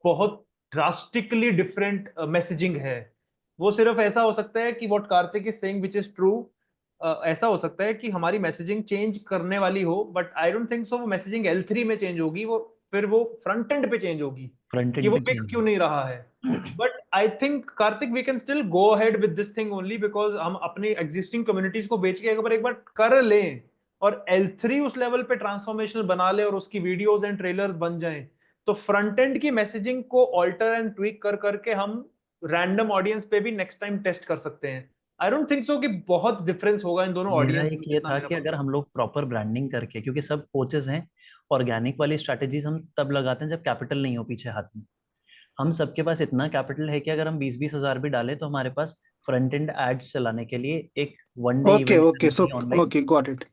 बहुत ड्रास्टिकली डिफरेंट मैसेजिंग है। वो सिर्फ ऐसा हो सकता है कि what Kartik is saying which is true, ऐसा हो सकता है कि हमारी मैसेजिंग चेंज करने वाली हो, but I don't think so वो मैसेजिंग L3 में चेंज होगी, वो फिर वो फ्रंट एंड पे चेंज होगी कि वो बिक क्यों नहीं रहा है। But I think Kartik we can still go ahead with this thing only because हम अपनी एग्जिस्टिंग कम्युनिटीज को बेच के एक बार कर लें और L3 उस लेवल पे ट्रांसफॉर्मेशनल बना ले और उसकी वीडियोस एंड ट्रेलर्स बन जाएं, तो फ्रंट एंड की मैसेजिंग को ऑल्टर एंड ट्वीक कर करके हम रैंडम ऑडियंस पे भी नेक्स्ट टाइम टेस्ट कर सकते हैं। आई डोंट थिंक सो कि बहुत डिफरेंस होगा इन दोनों मेरा ऑडियंस एक में ये जितना था मेरा कि पता अगर है। हम लोग प्रॉपर ब्रांडिंग करके, क्योंकि सब कोचेस हैं, ऑर्गेनिक वाली स्ट्रैटेजीज हम तब लगाते हैं जब कैपिटल नहीं हो पीछे हाथ में। हम सबके पास इतना कैपिटल है कि अगर हम 20-20 हजार भी डालें तो हमारे पास फ्रंट एंड एड्स चलाने के लिए एक one day okay event okay so online. Okay got it.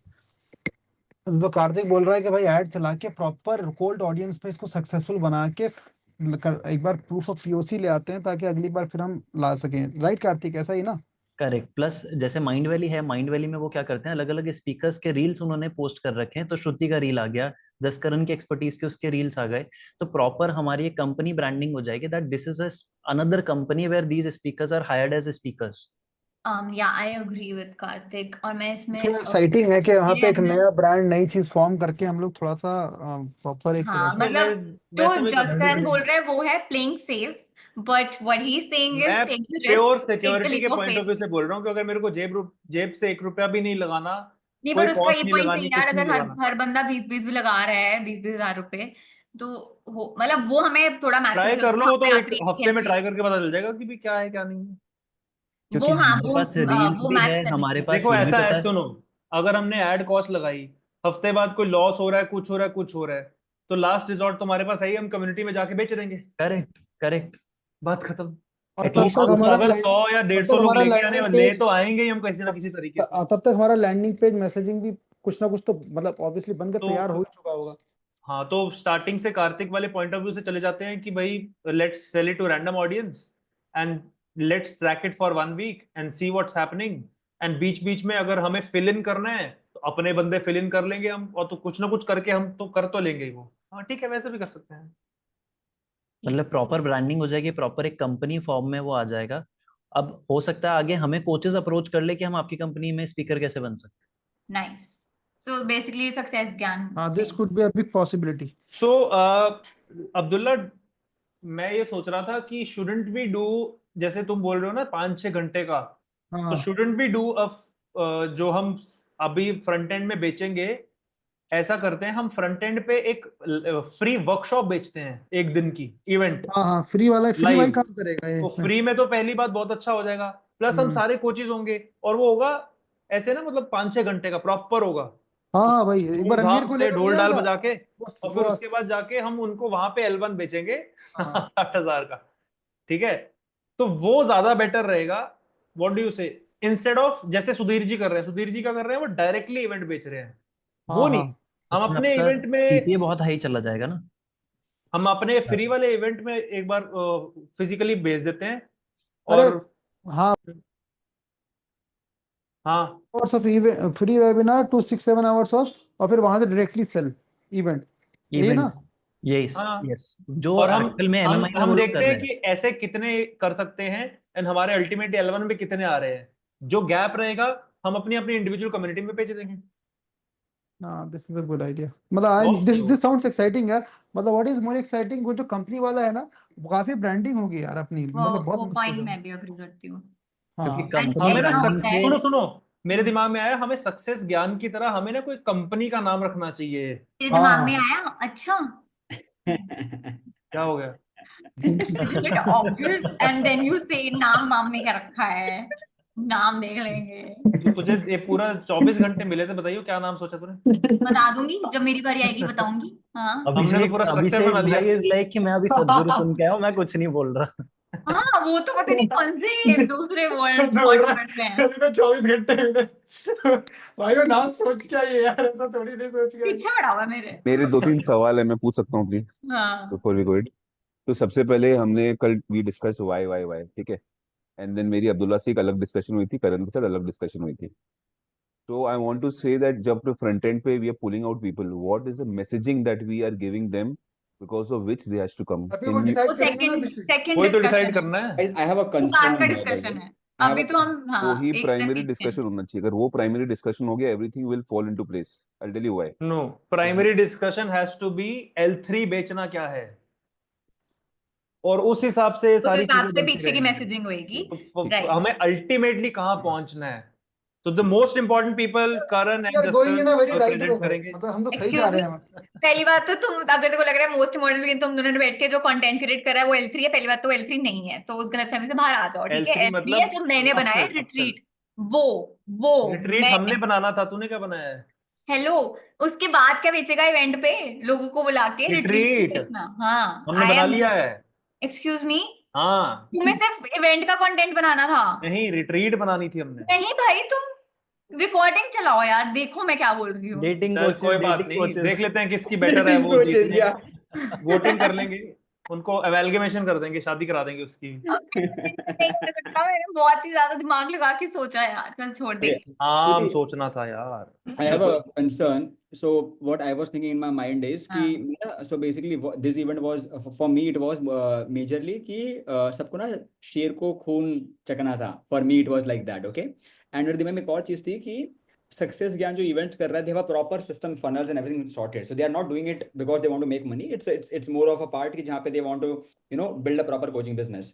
तो कार्तिक बोल रहा है कि भाई ऐड चला के प्रॉपर कोल्ड ऑडियंस पे इसको सक्सेसफुल बना के एक बार प्रूफ ऑफ पीओसी ले आते हैं ताकि अगली बार फिर हम ला सकें। राइट कार्तिक, ऐसा ही ना? करेक्ट। प्लस जैसे माइंड वैली है, माइंड वैली में वो क्या करते हैं, अलग अलग स्पीकर्स के रील्स उन्होंने पोस्ट कर रखे हैं। तो श्रुति का रील आ गया, जसकरण की एक्सपर्टीज के उसके रील्स आ गए, तो प्रॉपर हमारी एक कंपनी ब्रांडिंग हो जाएगी that this is another company where these speakers are hired as speakers. या आई एग्री विद कार्तिक। और मैं इसमें एक्साइटिंग है कि यहाँ पे एक मेरे नया ब्रांड, नई चीज फॉर्म करके हम लोग थोड़ा सा प्रॉपर एक हाँ नहीं, मतलब मैं जो वैसे भी कर जसकरण बोल रहे हैं वो है playing safe, but what he is saying is मैं take the pure risk, take the security के leap of point of faith. View से बोल रहा हूँ कि अगर मेरे को जेब से 1 रुपया भी नहीं लगाना, नहीं कोई पर उसका कॉस्ट ये नहीं पॉइंट लगानी, सही यार, कुछ नहीं अगर हर लगाना, हर बंदा 20-20 भी लगा रहा है, 20-20 हजार रुपए, तो वो मतलब वो हमें थोड़ा मैच ट्राई करेगा कर लो। वो वो तो हमें एक आखिरी हफ्ते में खेल ट्राई करके पता चल जाएगा कि भी क्या है क्या नहीं है। क्योंकि वो हाँ हमारे पास रील्स वो भी मैच है, करने हमारे के लिए। पास देखो ये भी ऐसा पता है, है। सुनो, अगर हमने ऐड कॉस्ट लगाई, हफ्ते बाद कोई लॉस हो रहा है, कुछ हो रहा है, कुछ हो रहा है, तो लास्ट रिजॉर्ट तुम्हारे पास है ही, हम कम्युनिटी में जाके बेच देंगे, करेक्ट करेक्ट। बात खत्म। और तो तब एटलीस्ट तक हम हमारा अगर 100 या तब 150 तक लोग हमारा लेके आ रहे लैंडिंग हैं, ले पेज तो आएंगे ही हम किसी ना किसी तरीके से। तब तक हमारा लैंडिंग पेज मैसेजिंग भी कुछ ना कुछ तो मतलब ऑब्वियसली बनकर तैयार हो तो ही चुका होगा। हाँ, तो स्टार्टिंग से कार्तिक वाले पॉइंट ऑफ व्यू से चले जाते हैं कि भाई let's sell it to random audience and let's track it for 1 week and see what's happening. And बीच बीच में अगर हमें फिल इन करना है तो अपने बंदे फिल इन कर लेंगे हम, और तो कुछ ना कुछ करके हम तो कर तो लेंगे ही वो। हाँ ठीक है, वैसे भी कर सकते हैं। मतलब प्रॉपर ब्रांडिंग हो जाएगी, प्रॉपर एक कंपनी फॉर्म में वो आ जाएगा। अब हो सकता है आगे हमें कोचेस अप्रोच कर ले कि हम आपकी कंपनी में स्पीकर कैसे बन सकते नाइस। सो बेसिकली सक्सेस ज्ञान हाँ, से। This could be a big possibility. So Abdullah, मैं ये सोच रहा था कि शुडंट वी डू, जैसे तुम बोल रहे हो ना 5-6 घंटे का, तो हाँ शुडंट वी डू जो हम अभी फ्रंट एंड में बेचेंगे, ऐसा करते हैं हम फ्रंट एंड पे एक फ्री वर्कशॉप बेचते हैं, 1 दिन की इवेंट हाँ हाँ, फ्री वाला लाइव। काम करेगा ये तो इसमें। फ्री में तो पहली बात बहुत अच्छा हो जाएगा, प्लस हम सारे कोचेज होंगे और वो होगा ऐसे ना, मतलब 5-6 घंटे का प्रॉपर होगा, हाँ हाँ भाई, एक बार रणवीर धूमधाम को से लेकर हो ढोल डाल जाएगा। बजा के, बस और फिर बस। उसके बाद जाके हम उनको वहां पे L1 बेचेंगे हाँ 60,000 का। ठीक है, तो वो ज्यादा बेटर रहेगा। व्हाट डू यू से, इंस्टेड ऑफ जैसे सुधीर जी कर रहे हैं, सुधीर जी क्या कर रहे हैं, वो डायरेक्टली इवेंट बेच रहे हैं, वो हाँ नहीं। हाँ हम उसमें अपने आपका इवेंट में, सीपीए बहुत हाई चला जाएगा ना। हम अपने फ्री वाले इवेंट में एक बार फिजिकली बेच देते हैं अरे और हाँ, हाँ hours of free webinar 2-6-7 hours of, और फिर वहां से डायरेक्टली सेल इवेंट, यही ना? इवेंट, यस हाँ। यस, जो और हम एक्चुअल में हम एमएमआई में वो हम लोग कर देखते रहे हैं हैं। कि ऐसे कितने कर सकते हैं एंड हमारे अल्टीमेट L1 में कितने आ रहे हैं। जो गैप रहेगा हम अपनी अपनी इंडिविजुअल कम्युनिटी में भेज देंगे। हाँ, this is a good idea. मतलब आई बहुत सही दिस होगा। साउंड्स एक्साइटिंग यार। मतलब व्हाट इज मोर एक्साइटिंग, वो जो कंपनी वाला है ना, वो काफी ब्रांडिंग होगी यार अपनी, मतलब बहुत वो मस्त पॉइंट चीज़ है। मैं भी अग्री करती हूँ। क्योंकि हाँ एंड कंपनी हमें ना ऐसा ब्रांडिंग होता है। सुनो सुनो, मेरे हम्म, दिमाग में आया, हमें सक्सेस ज्ञान की तरह हमें ना कोई कंपनी का नाम रखना चाहिए। तेरे हाँ दिमाग में हाँ आया? अच्छा। क्या हो गया? It obvious and then you say नाम वाम में क्या रखा है, नाम देख लेंगे। तो तुझे ये पूरा 24 घंटे मिले थे, बताइयो क्या नाम सोचा तूने? बता दूंगी जब मेरी बारी आएगी, बताऊंगी। हाँ हमने तो अभिषेक पूरा स्ट्रक्चर अभिषेक बना लिया। भाई इज लाइक कि मैं अभी सदगुरु सुन के आया हूं, मैं कुछ नहीं बोल रहा। हाँ वो तो पता नहीं कौन से दूसरे वर्ड तो बोल रहा वर्ड हैं। अभी तो 24 घंटे में भाई वो नाम सोच क्या ये यार, ऐसा थोड़ी नहीं सोच के पीछे पड़ा हुआ है मेरे। मेरे 2-3 सवाल है, मैं पूछ सकता हूँ प्लीज हाँ बिफोर वी गो इट? तो सबसे पहले हमने कल we discuss why why why, ठीक है, एंड देन मेरी अब्दुल्ला से एक अलग डिस्कशन हुई थी, करण के साथ अलग डिस्कशन हुई थी. So I want to say that जब front end पे we are pulling out people, what is the messaging that we are giving them because of which they has to come? अभी Can वो you, decide वो करेंगे ना second अभिषेक। Second वही तो discussion decide है, करना है. Guys, I have a वो बाद का concern by the discussion way. है। I have अभी a तो हम हाँ वही एक प्राइमरी step डिस्कशन होना चाहिए. अगर वो प्राइमरी डिस्कशन हो गया, everything will fall into place. I tell you why. No, primary discussion has to be L3 बेचना क्या है, और उस हिसाब से उस सारी हिसाब चीजें से बनती पीछे की रहेंगी. मैसेजिंग होएगी। तो राइट हमें अल्टीमेटली कहाँ पहुंचना है, तो the most important people Karan and यार going in a very just a right way present भाई, करेंगे. मतलब हम लोग सही एक्सक्यूज जा रहे मी, हैं। पहली बात तो तुम अगर तेरे को लग रहा है मोस्ट मॉडल भी तुम दोनों ने बैठ के जो कंटेंट क्रिएट करा है वो L3 है, पहली बात तो L3 नहीं है, तो उस गलतफहमी से बाहर आ जाओ, ठीक है। L3 L3 मतलब है जो मैंने बनाया है upsell. रिट्रीट, वो रिट्रीट हमने बनाना था, तूने क्या बनाया है? हेलो, उसके बाद क्या बेचेगा इवेंट पे लोगों को बुला के रिट्रीट रिट्रीट बेचना? हाँ हमने बना लिया है. एक्सक्यूज मी, हाँ, तुम्हें सिर्फ इवेंट का कंटेंट बनाना था? नहीं, रिट्रीट बनानी थी हमने. नहीं भाई, तुम रिकॉर्डिंग चलाओ यार, देखो मैं क्या बोल रही हूँ। डेटिंग चल कोई बात डेटिंग नहीं, कोचेस देख लेते हैं किसकी बेटर है, वो Coaches, जीतने. yeah. वोटिंग कर लेंगे, उनको एवेलगेमेशन कर देंगे, शादी करा देंगे उसकी. नहीं कर सकता, मैंने बहुत ही ज्यादा दिमाग लगा के सोचा यार, चल छोड़ दे। Okay. आम Shruti, सोचना था यार. I have a concern. So what I was thinking in my mind is कि so basically this event was for me it was majorly कि सबको ना शेर को खून चखना था. For me it was like that, okay. And मेरे दिमाग में एक और चीज थी कि सक्सेस ज्ञान जो इवेंट्स कर रहा है, they have a proper system, funnels and everything sorted. So they are not doing it because they want to make money. It's more of a part कि जहाँ पे they want to build a proper coaching business.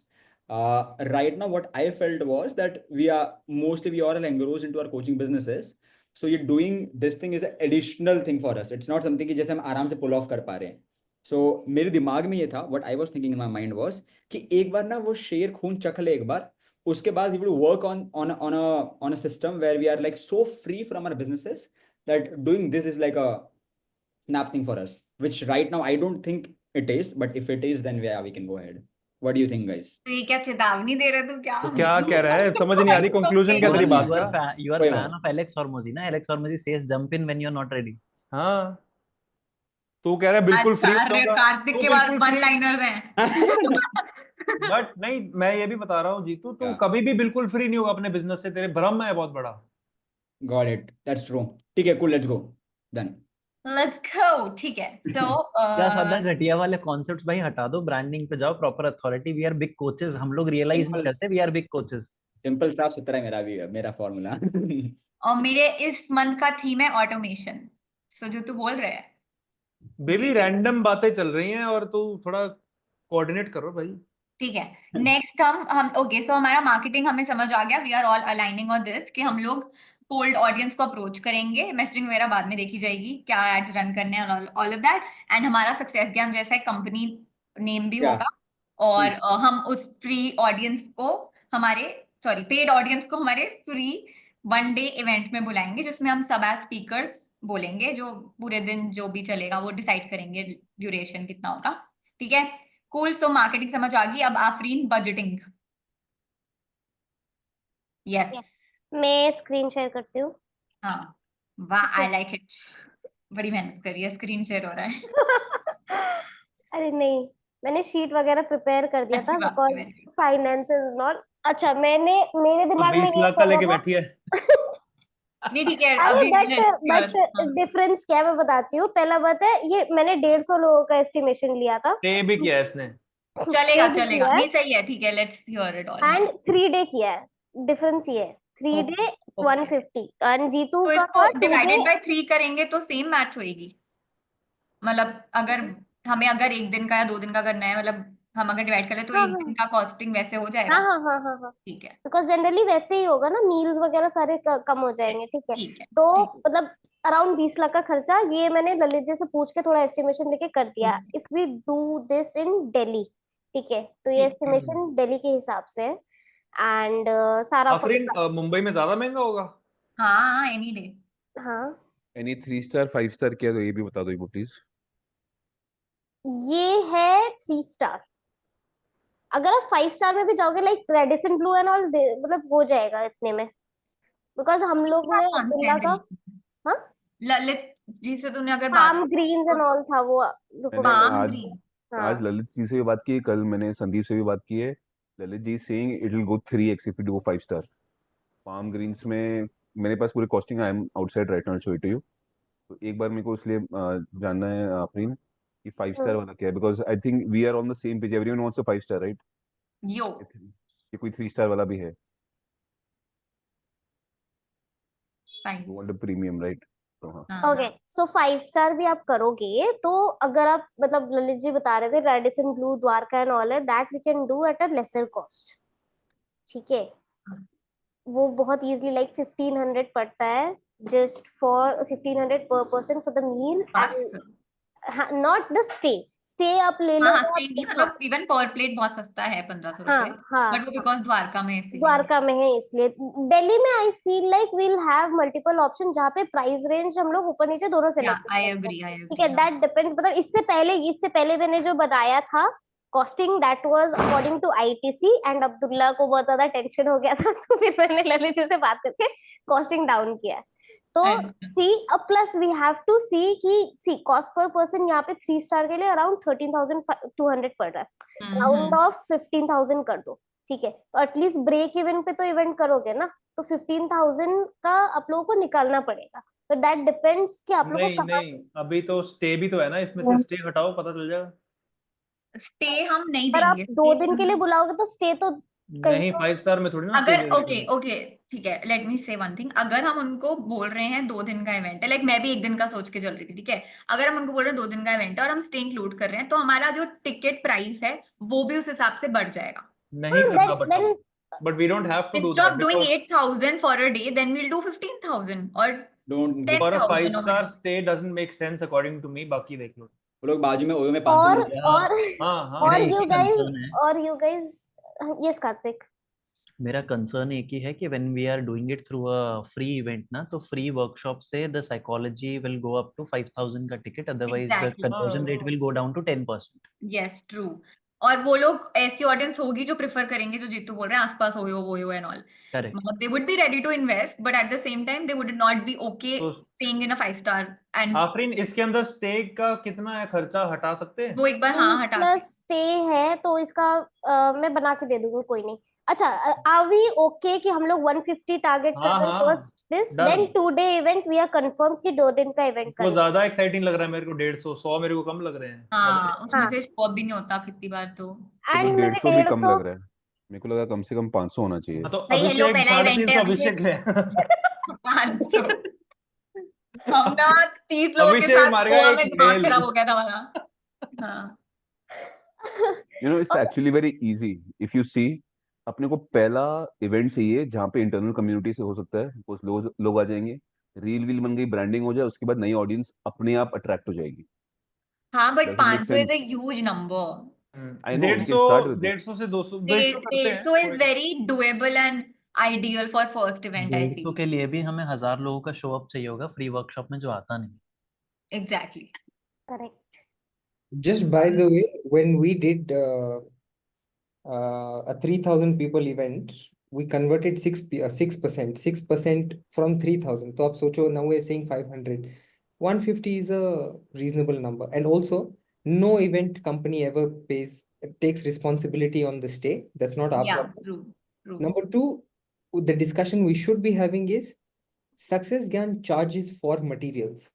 Right now what I felt was that we are all engrossed into our coaching businesses. So you're doing this thing is an additional thing for us. It's not something कि जैसे हम आराम से pull off कर पा रहे हैं. So मेरे दिमाग में ये था, what I was thinking in my mind was कि एक बार ना वो शेर खून चख ले एक बार, उसके बाद we would work on a system where we are like so free from our businesses that doing this is like a snap thing for us, which right now I don't think it is, but if it is then yeah, we can go ahead. What do you think, guys? तो ये क्या चेतावनी दे रहे तू क्या? तो क्या कह रहा है, समझ नहीं आ रही कंक्लूजन क्या तेरी बात का. you are कोई fan बात of Alex Hormozy ना? Alex Hormozy says jump in when you are not ready. हाँ, तू कह रहा है बिल्कुल फ्री हो जाऊंगा, कार्तिक के बाद वन लाइनर्स हैं। बट नहीं, मैं ये भी बता रहा हूँ जीतू, तू Yeah. कभी भी बिल्कुल फ्री नहीं होगा अपने बिजनेस से, तेरे भ्रम है बहुत बड़ा. Got it. That's true. ठीक है, cool, let's go. Done. Let's go, ठीक है। सो क्या सादा घटिया वाले कॉन्सेप्ट्स भाई हटा दो, ब्रांडिंग पे जाओ, proper authority. We are big coaches, हम लोग रियलाइज नहीं करते we are big coaches. Simple staff 17 है मेरा भी, मेरा फॉर्मूला. और मेरे इस मंथ का थीम है ऑटोमेशन। सो जो तू बोल रहा है बेबी रैंडम बातें चल रही हैं और तू थोड़ा कोऑर्डिनेट करो भाई. ठीक है। नेक्स्ट हम ओके, सो हमारा मार्केटिंग हमें समझ आ गया, we are all aligning on this कि हम लोग कोल्ड ऑडियंस को अप्रोच करेंगे, मैसेजिंग वगैरह बाद में देखी जाएगी, क्या एड्स रन करने हैं, ऑल ऑफ दैट। एंड हमारा सक्सेस ज्ञान जैसा कंपनी नेम भी क्या? होगा, और हम उस फ्री ऑडियंस को हमारे पेड ऑडियंस को हमारे फ्री 1 डे इवेंट में बुलाएंगे, जिसमें हम सब एज स्पीकर्स बोलेंगे, जो पूरे दिन जो भी चलेगा वो डिसाइड करेंगे ड्यूरेशन कितना होगा, ठीक है। कूल, सो मार्केटिंग समझ आ गई, अब आफरीन बजटिंग। यस, मैं स्क्रीन शेयर करती हूँ। हाँ, वाह, आई लाइक इट, बड़ी मेहनत करी है, स्क्रीन शेयर हो रहा है। अरे नहीं, मैंने शीट वगैरह प्रिपेयर कर दिया अच्छी था, बात है, because very good. Finance is not अच्छा। मेरे दिमाग में 20 ये लाख का चल लेके रहा था। बैठी है. नहीं ठीक है, अरे अभी बट डिफरेंस क्या है मैं बताती हूँ। पहला बात है, ये मैंने 150 लोगों का एस्टिमेशन लिया था। स्टे भी किया है इसने. चलेगा चलेगा, नहीं सही है, ठीक है, let's hear it all. And 3 day किया है, डिफरेंस ये है 3 डे 150 एंड जीतू तो का इसको 2 डिवाइडेड डे। बाय 3 करेंगे तो सेम मैथ्स होएगी, मतलब अगर 1 दिन का या 2 दिन का करना है, मतलब हम अगर डिवाइड करें तो हाँ, 1 दिन का कॉस्टिंग वैसे हो जाएगा। हाँ, ठीक है बिकॉज जनरली वैसे ही होगा ना, मील्स वगैरह सारे कम हो जाएंगे, ठीक है। ठीक है, तो मतलब अराउंड 20 लाख का खर्चा, ये मैंने ललित जी से पूछ के थोड़ा एस्टिमेशन लेके कर दिया। If we do this in Delhi, ठीक है, तो ये एस्टिमेशन दिल्ली के हिसाब से है। एंड सारा आफरीन, मुंबई में ज्यादा महंगा होगा? हाँ एनी डे। हाँ, एनी 3 स्टार 5 स्टार किया तो ये भी बता दो एक प्लीज. ये है 3 स्टार। अगर आप 5 स्टार में भी जाओगे like Radisson Blu and all, मतलब हो जाएगा इतने में, बिकॉज हम लोग ने कौन से अब्दुल्ला का, हाँ ललित जी से तूने अगर बात पाम ग्रीन्स एंड ऑल था वो, रुको मैंने पाम आज ग्रीन, आज हाँ ललित जी से भी बात की, कल मैंने संदीप से भी बात की है। Lalit ji saying it will go 3x if you do 5 star. Palm Greens में मेरे पास पूरी costing, I am outside right now, show it to you. तो एक बार मेरे को इसलिए जानना है आफरीन कि 5 स्टार वाला क्या है, because I think we are on the same page, everyone wants a 5 star right. यो कि कोई 3 स्टार वाला भी है, fine, want a premium right. तो हाँ, ओके। सो 5 स्टार भी आप करोगे तो अगर आप, मतलब ललित जी बता रहे थे Radisson Blu, Dwarka and all है, that we can do at a lesser cost, ठीक है। वो बहुत इजीली लाइक 1500 पड़ता है, जस्ट फॉर 1500 पर पर्सन फॉर द मील बस एंड नॉट द स्टे आप ले लो हाँ तो स्टे नहीं, मतलब इवन पर प्लेट बहुत सस्ता है 1500 हाँ रुपए, हाँ बट वो बिकॉज द्वारका में इसीलिए। द्वारका में है इसलिए। दिल्ली में I feel like we'll have multiple option जहाँ पे प्राइस रेंज हम लोग ऊपर नीचे दोनों सेलेक्ट कर आई सकते एग्री, आई हैं, ठीक है। एग्री। दैट डिपेंड्स, मतलब इससे पहले मैंने जो बताया था costing, that was according to ITC, and Abdullah को बहुत ज्यादा टेंशन हो गया था तो फिर मैंने ललित जी से बात करके कॉस्टिंग डाउन किया। तो सी अब प्लस वी हैव टू सी कि सी कॉस्ट पर पर्सन यहाँ पे 3 स्टार के लिए अराउंड 13,200 पड़ रहा है, राउंड ऑफ 15,000 कर दो, ठीक है। तो एटलीस्ट ब्रेक इवन पे तो इवेंट करोगे ना, तो 15,000 का आप लोगों को निकालना पड़ेगा। तो दैट डिपेंड्स कि आप लोगों को नहीं, अभी तो स्टे भी तो है ना, इसमें से स्टे हटाओ, पता चल जाएगा। स्टे हम नहीं अगर आप देंगे 2 दिन के लिए बुलाओगे तो स्टे तो कहीं नहीं, तो 5 स्टार में थोड़ी ना स्टे अगर दे ओके देंगे। ओके ठीक है, लेट मी से वन थिंग, अगर हम उनको बोल रहे हैं 2 दिन का इवेंट है, लाइक मैं भी 1 दिन का सोच के चल रही थी, ठीक है। अगर हम उनको बोल रहे हैं 2 दिन का इवेंट है और हम स्टे इंक्लूड कर रहे हैं, तो हमारा जो टिकट प्राइस है वो भी उस हिसाब से बढ़ जाएगा। नहीं करना then but we don't have to do Instead that of doing because 8,000 for a day, then we'll do 15,000 or don't for a 5 10,000 or star whatever. Stay doesn't make sense according to me, बाकी देख लो। वो लोग बाजू में OYO में 500 और मिल और हाँ हाँ और मेरा एक यू ही गाइस कंसर्न है, यस कार्तिक, मेरा कंसर्न एक ही है कि when we are doing it through a free event ना, तो फ्री वर्कशॉप से the psychology will go up to 5,000 का ticket, otherwise the Exactly. Conversion rate will go down to 10%। Yes, true. और वो लोग ऐसी ऑडियंस होगी जो प्रेफर करेंगे, जो जीतू बोल रहे हैं आसपास हो वो एंड ऑल, करेक्ट। मतलब they would be ready to invest, but at the same time they would not be okay तो staying in a 5 star and Afreen, इसके अंदर स्टे का कितना है खर्चा हटा सकते हैं? वो एक बार हाँ हटा प्लस स्टे है तो इसका मैं बना के दे दूंगी, कोई नहीं। अच्छा, आर वी ओके कि हम लोग 150 टारगेट कर हाँ रहे हैं हाँ first this, done. Then 2 day event we are confirm कि 2 दिन का इवेंट वो करेंगे। ज्यादा एक्साइटिंग लग रहा है मेरे को, 150 मेरे को कम लग रहे हैं। हाँ, उसमें हाँ से स्कोप भी नहीं होता कितनी बार तो। तो एंड मैंने 150 भी कम 150 लग रहा है, मेरे को लगा कम से कम 500 होना चाहिए। हाँ तो भाई हेलो, अभिषेक पहला इवेंट है 350 अभिषेक। अभिषेक है 500 हम ना 30 लोगों के अभिषेक साथ मारेगा गोवा एक में दिमाग मेल। खराब हो गया था हमारा। हाँ it's actually very easy if you see. अपने को पहला इवेंट चाहिए जहाँ पे इंटरनल कम्युनिटी से हो सकता है, कुछ लोग आ जाएंगे, रील वील बन गई, ब्रांडिंग हो जाए, उसके बाद नई ऑडियंस अपने आप अट्रैक्ट हो जाएगी। हाँ, but Does it make 500 is a sense? Huge number. I know we can start with it. 150 से 200 करते हैं 150 is very doable and ideal for first event, I 150 feel. के लिए भी हमें 1000 लोगों का शो अप चाहिए होगा फ्री वर्कशॉप में, जो आता नहीं। Exactly. Correct. Just by the way, when we did a 3,000 people event, we converted 6% from 3,000. So आप सोचो, now we're saying 500. 150 is a reasonable number. And also, no event company ever takes responsibility on the stay. That's not our या problem. True true. Number two, the discussion we should be having is Success Gyan charges for materials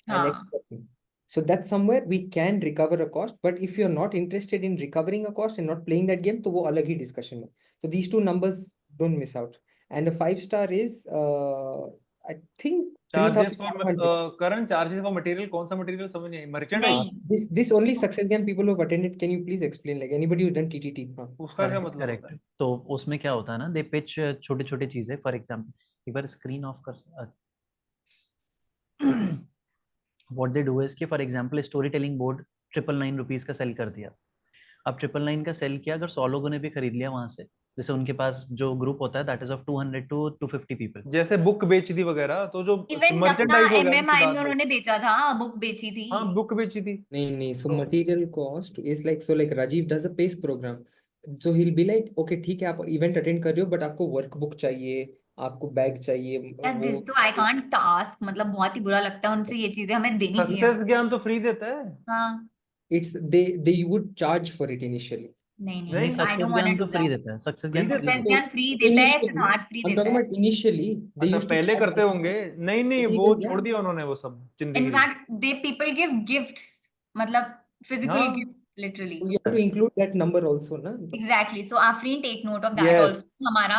and हाँ extra thing. So that's somewhere we can recover a cost, but if you're not interested in recovering a cost and not playing that game, तो वो अलग ही discussion है. So these two numbers don't miss out. And a 5-star is, I think, charges 3,500. Current charges for material, कौन सा material समझ नहीं आई, merchandise? नहीं, This only Success Gyan people who have attended. Can you please explain? Like anybody who's done TTT. हाँ. उसका क्या मतलब होता है? तो उसमें क्या होता है ना, दे पिच छोटे छोटे चीजें, फॉर एग्जांपल एक बार स्क्रीन ऑफ कर व्हाट दे डू इज कि for example story telling board 999 rupees का सेल कर दिया। अब 999 का सेल किया, अगर 100 लोगों ने भी खरीद लिया वहां से, जैसे उनके पास जो ग्रुप होता है that is of 200 to 250 people, जैसे बुक बेच दी वगैरह, तो जो इवन अपना मर्चेंडाइज हो गया उसकी MMI बात में है। उन्होंने बेचा था, बुक बेची थी। हाँ बुक बेची थी। नहीं, so तो material cost is like, so like Rajiv does a PACE program. So he'll be like, okay ठीक है आप इवेंट अटेंड कर रहे हो बट आपको वर्कबुक चाहिए, आपको बैग चाहिए, यार दिस तो आई कांट टास्क, मतलब बहुत ही बुरा लगता है, उनसे ये चीजें हमें देनी चाहिए। सक्सेस ज्ञान तो फ्री देता है। हाँ it's they would charge for it initially. नहीं नहीं, नहीं, आई सक्सेस डोंट वांट ज्ञान टू तो डू फ्री दैट। देता है, सक्सेस फ्री ज्ञान देता फ्री है। सक्सेस ज्ञान फ्री देता है, सिद्धार्थ फ्री I'm देता talking है। about initially they अच्छा used to पहले charge करते us. होंगे। नहीं नहीं, नहीं, वो नहीं, छोड़ दिया उन्होंने वो सब जिंदगी। In fact they people give gifts, मतलब फिजिकल हाँ gift literally. you have to include that number also ना। Exactly, so Afreen take note of that yes, also, हमारा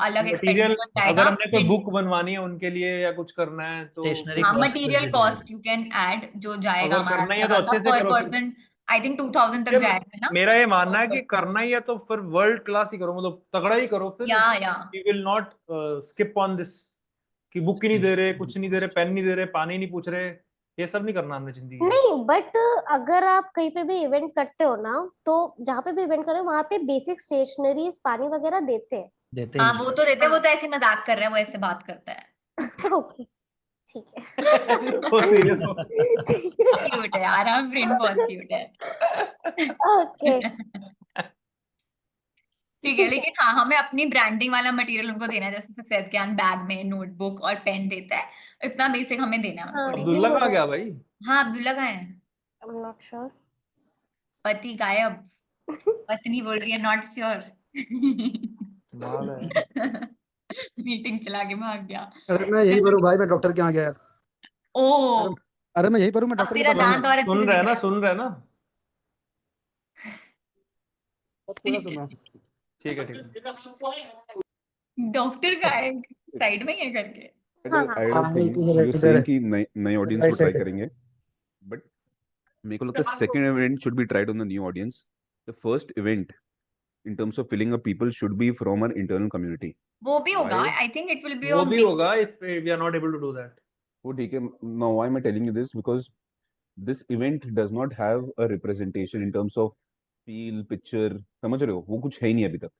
अलग मटेरियल एक्सपेंडिचर अगर जाएगा। हमने कोई बुक बनवानी है उनके लिए या कुछ करना है तो स्टेशनरी हाँ, cost material cost you can add, जो जाएगा अगर हमारा करना ही अच्छा है तो खासा, अच्छे से पर करो। पर्सन आई थिंक 2000 तक ये जाएगा ना। मेरा ये मानना है कि करना ही है तो फिर वर्ल्ड क्लास ही करो, मतलब तगड़ा ही करो। फिर या we will not skip on this कि बुक ही नहीं दे रहे, कुछ नहीं दे रहे, पेन नहीं दे रहे, पानी नहीं पूछ रहे। ये सब नहीं करना हमने जिंदगी में। नहीं बट अगर आप कहीं पे भी इवेंट करते हो ना, तो जहाँ पे भी इवेंट कर रहे हो वहाँ पे बेसिक स्टेशनरीज पानी वगैरह देते हैं। देते हाँ, हैं। वो तो देते हैं, वो तो ऐसे मजाक कर रहे हैं, वो ऐसे बात करता है। ओके ठीक है। वो सीरियस हो। ठीक है क्यूट है यार, हम फ्रेंड बहुत क्यूट है। ओके ठीक है, लेकिन हाँ हमें अपनी ब्रांडिंग वाला मटेरियल उनको देना है, जैसे सक्सेस ज्ञान बैग में नोटबुक और पेन देता है, इतना बेसिक हमें देना है उनको। हाँ, ठीक है, अब्दुल्ला कहाँ गया भाई? हाँ अब्दुल्ला कहाँ है? I am not sure. पति गायब, पत्नी बोल रही है नॉट श्योर। कमाल है। मीटिंग चला के भाग गया। अरे मैं यही पर हूँ भाई, मैं डॉक्टर के यहाँ गया। ओ अरे मैं यही पर हूँ, मैं अब डॉक्टर के तेरा पास दांत और अच्छे सुन से रहे दिख हैं ना, रहा है। सुन रहे हैं ना। थोड़ा सुना। ठीक है ठीक है। डॉक्टर का है, साइड में ही है करके। हाँ हाँ I don't think you're saying कि नई ऑडियंस को ट्राई करेंगे, बट मेरे को लगता है second event should be tried on the new audience. The first event in terms of filling up people should be from our internal community. वो भी होगा, Why? I think it will be वो भी होगा if we are not able to do that. वो ठीक है. Now why am I telling you this? Because this event does not have a representation in terms of feel, picture. समझ रहे हो? वो कुछ है ही नहीं अभी तक.